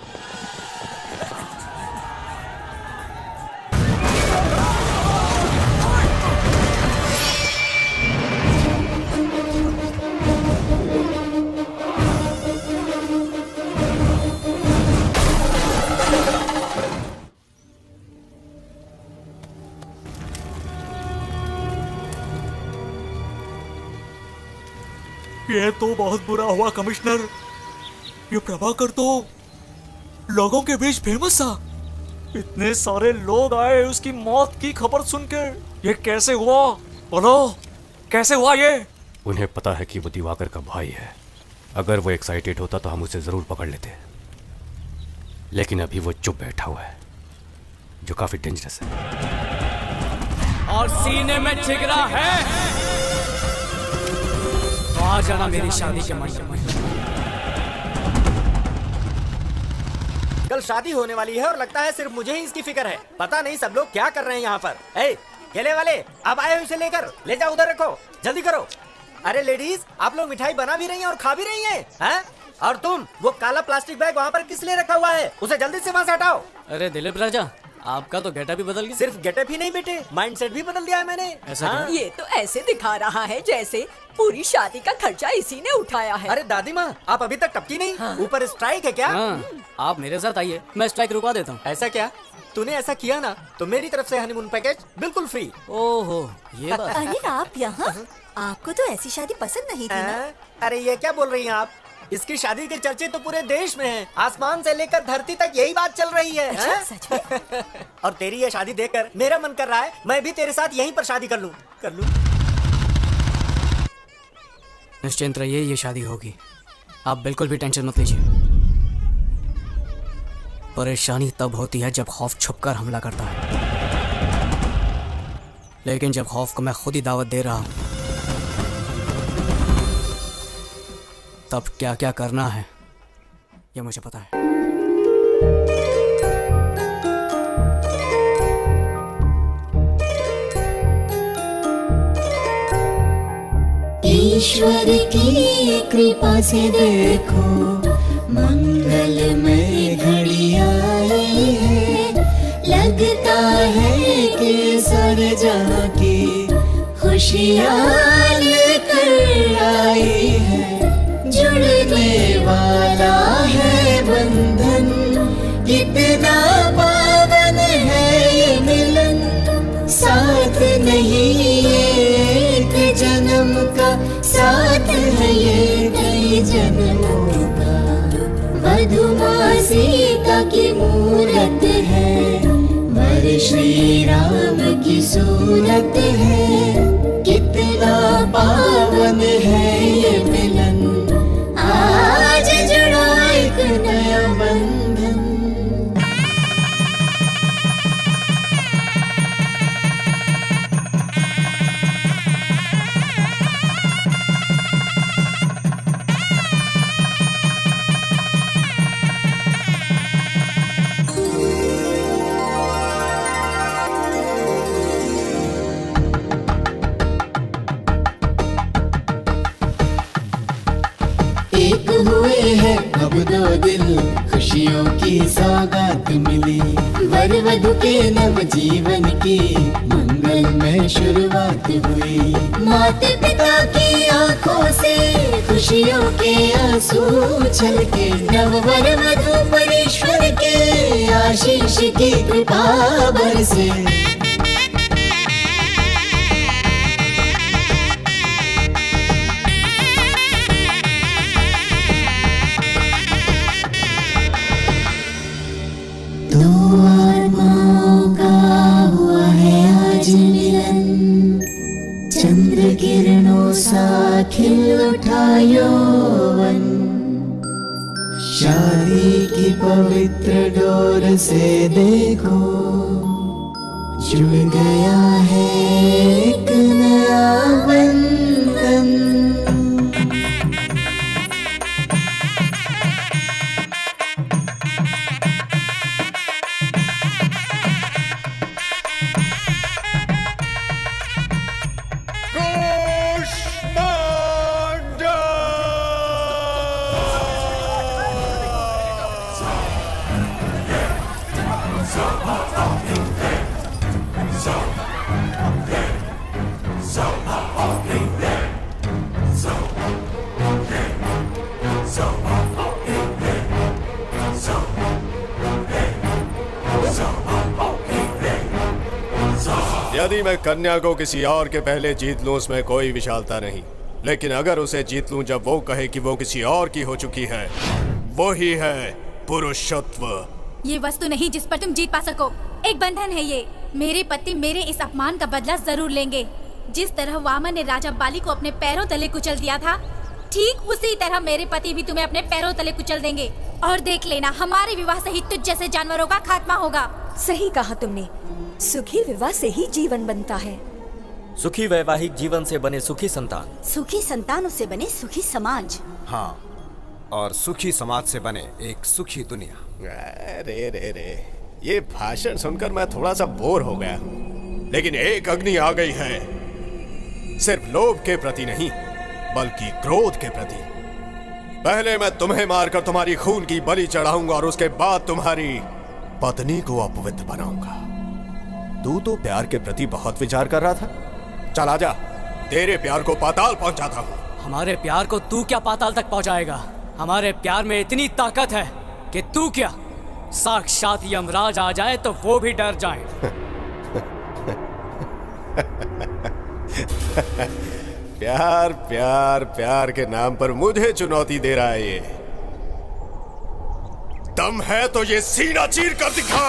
ये तो बहुत बुरा हुआ कमिश्नर। ये प्रभाकर तो लोगों के बीच फेमस था, इतने सारे लोग आए उसकी मौत की खबर सुनकर। ये कैसे हुआ? बोलो, कैसे हुआ ये? उन्हें पता है कि वो दिवाकर का भाई है। अगर वो एक्साइटेड होता तो हम उसे जरूर पकड़ लेते, लेकिन अभी वो चुप बैठा हुआ है, जो काफी डेंजरस है। और सीने में जिगरा है तो आ जाना मेरी शादी के मंच में। कल शादी होने वाली है और लगता है सिर्फ मुझे ही इसकी फिक्र है। पता नहीं सब लोग क्या कर रहे हैं यहाँ पर। ए, केले वाले, अब आए हो इसे लेकर, ले जाओ उधर रखो, जल्दी करो। अरे लेडीज, आप लोग मिठाई बना भी रही हैं और खा भी रही हैं, हैं? और तुम वो काला प्लास्टिक बैग वहाँ पर किस लिए रखा हुआ है? उसे जल्दी से वहाँ से हटाओ। अरे दिलीप राजा, आपका तो गेटअप भी बदल गया। सिर्फ गेटअप ही नहीं बेटे, माइंडसेट भी बदल दिया है मैंने। ऐसा हाँ? ये तो ऐसे दिखा रहा है जैसे पूरी शादी का खर्चा इसी ने उठाया है। अरे दादी माँ, आप अभी तक टपकी नहीं? ऊपर स्ट्राइक है क्या? हाँ, आप मेरे साथ आइए, मैं स्ट्राइक रुकवा देता हूँ। ऐसा क्या? तूने ऐसा किया ना तो मेरी तरफ से हनीमून पैकेज बिल्कुल फ्री। ओहो, ये बात। अरे आप यहाँ? आपको तो ऐसी शादी पसंद नहीं थी ना? अरे ये क्या बोल रही हैं आप? इसकी शादी के चर्चे तो पूरे देश में हैं। आसमान से लेकर धरती तक यही बात चल रही है। अच्छा, सच में? और तेरी ये शादी देखकर मेरा मन कर रहा है मैं भी तेरे साथ यहीं पर शादी कर लूं। निश्चिंत रहिए, ये शादी होगी। आप बिल्कुल भी टेंशन मत लीजिए। परेशानी तब होती है जब खौफ छुपकर हमला करता है, लेकिन जब खौफ को मैं खुद ही दावत दे रहा हूं, तब क्या क्या करना है ये मुझे पता है। ईश्वर की कृपा से देखो मंगलमय घड़ी आई है। लगता है कि सारे जहां की खुशियाँ लेकर आई है। जुड़ने वाला है बंधन, कितना पावन है ये मिलन। साथ नहीं एक जन्म का, साथ है ये कई जन्मों का। मधुमा सीता की मूरत है, वर श्री राम की सूरत है। कितना पावन है ये मिलन, आज जुड़ा एक नया बंधन। एक हुए हैं अब दो दिल, खुशियों की सौगात मिली। वर वधु के नव जीवन की मंगलमय शुरुआत हुई। माता पिता की आंखों से खुशियों के आंसू छलके। नव वर वधु पर ईश्वर के आशीष की कृपा बरसे। चंद्र किरणों सा खिल उठा यौवन। शादी की पवित्र डोर से देखो जुड़ गया है एक नया बंधन। यदि मैं कन्या को किसी और के पहले जीत लूं उसमें कोई विशालता नहीं, लेकिन अगर उसे जीत लूं जब वो कहे कि वो किसी और की हो चुकी है, वो ही है पुरुषत्व। ये वस्तु नहीं जिस पर तुम जीत पा सको। एक बंधन है ये। मेरे पति मेरे इस अपमान का बदला जरूर लेंगे। जिस तरह वामन ने राजा बाली को अपने पैरों तले कुचल दिया था, ठीक उसी तरह मेरे पति भी तुम्हें अपने पैरों तले कुचल देंगे। और देख लेना, हमारे विवाह से ही तुझ जैसे जानवरों का खात्मा होगा। सही कहा तुमने। सुखी विवाह से ही जीवन बनता है। सुखी वैवाहिक जीवन से बने सुखी संतान, सुखी संतानों से बने सुखी समाज। हाँ, और सुखी समाज से बने एक सुखी दुनिया। रे रे रे, ये भाषण सुनकर मैं थोड़ा सा बोर हो गया हूँ। लेकिन एक अग्नि आ गई है, सिर्फ लोभ के प्रति नहीं बल्कि क्रोध के प्रति। पहले मैं तुम्हें मारकर तुम्हारी खून की बलि चढ़ाऊंगा और उसके बाद तुम्हारी पत्नी को अपवित्र बनाऊंगा। तू तो प्यार के प्रति बहुत विचार कर रहा था। चला जा, तेरे प्यार को पाताल पहुंचाता हूँ। हमारे प्यार को तू क्या पाताल तक पहुंचाएगा? हमारे प्यार में इतनी ताकत है कि तू क्या, साक्षात यमराज आ जाए तो वो भी डर जाए। प्यार प्यार प्यार के नाम पर मुझे चुनौती दे रहा है ये। दम है तो ये सीना चीर कर दिखा।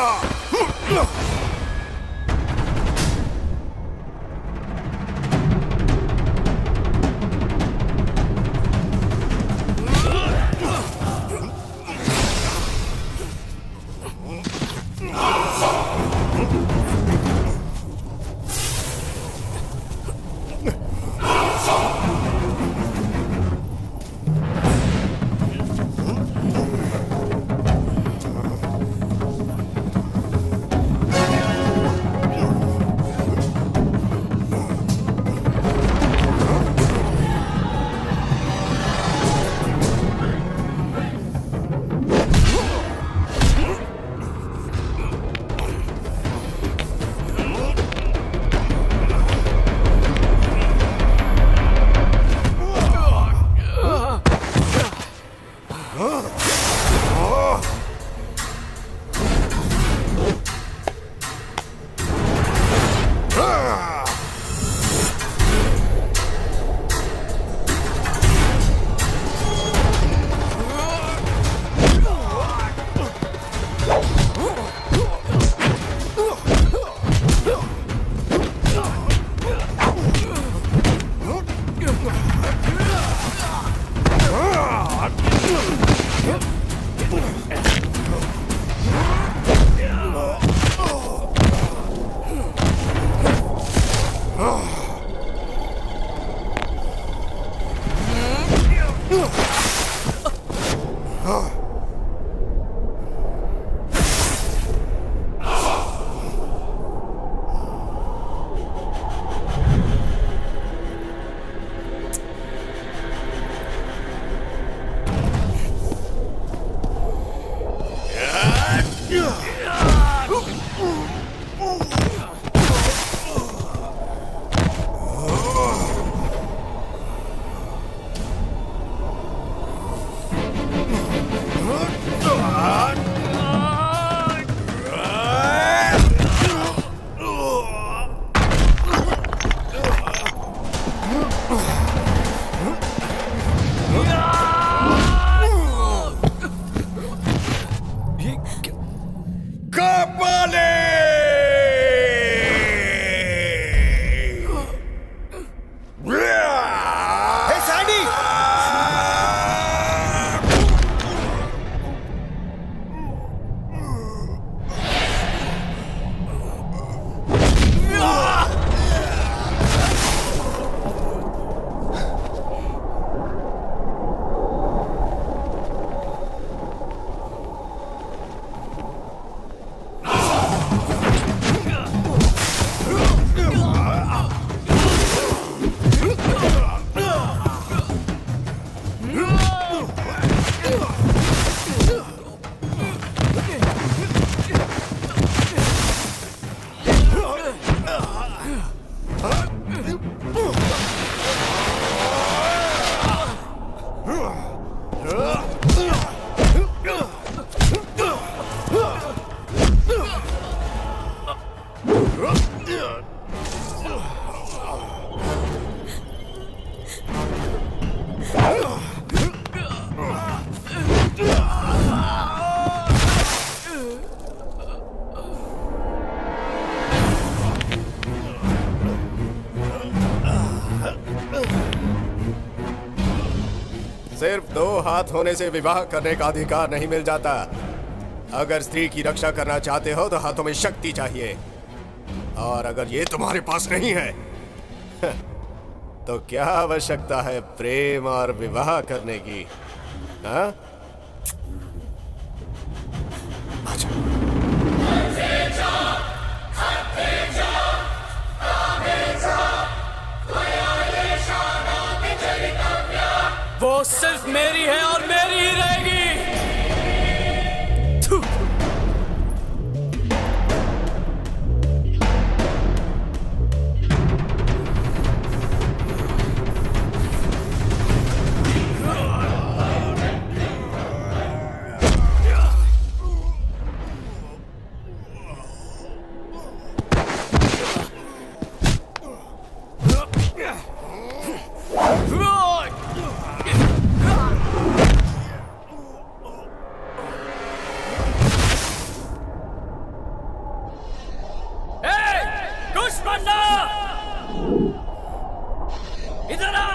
सिर्फ 2 हाथ होने से विवाह करने का अधिकार नहीं मिल जाता। अगर स्त्री की रक्षा करना चाहते हो तो हाथों में शक्ति चाहिए, और अगर ये तुम्हारे पास नहीं है तो क्या आवश्यकता है प्रेम और विवाह करने की? हाँ? वो सिर्फ मेरी है और मेरी ही रहेगी। इधर आ।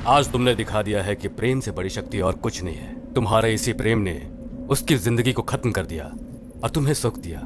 आज तुमने दिखा दिया है कि प्रेम से बड़ी शक्ति और कुछ नहीं है। तुम्हारे इसी प्रेम ने उसकी जिंदगी को खत्म कर दिया और तुम्हें सुख दिया।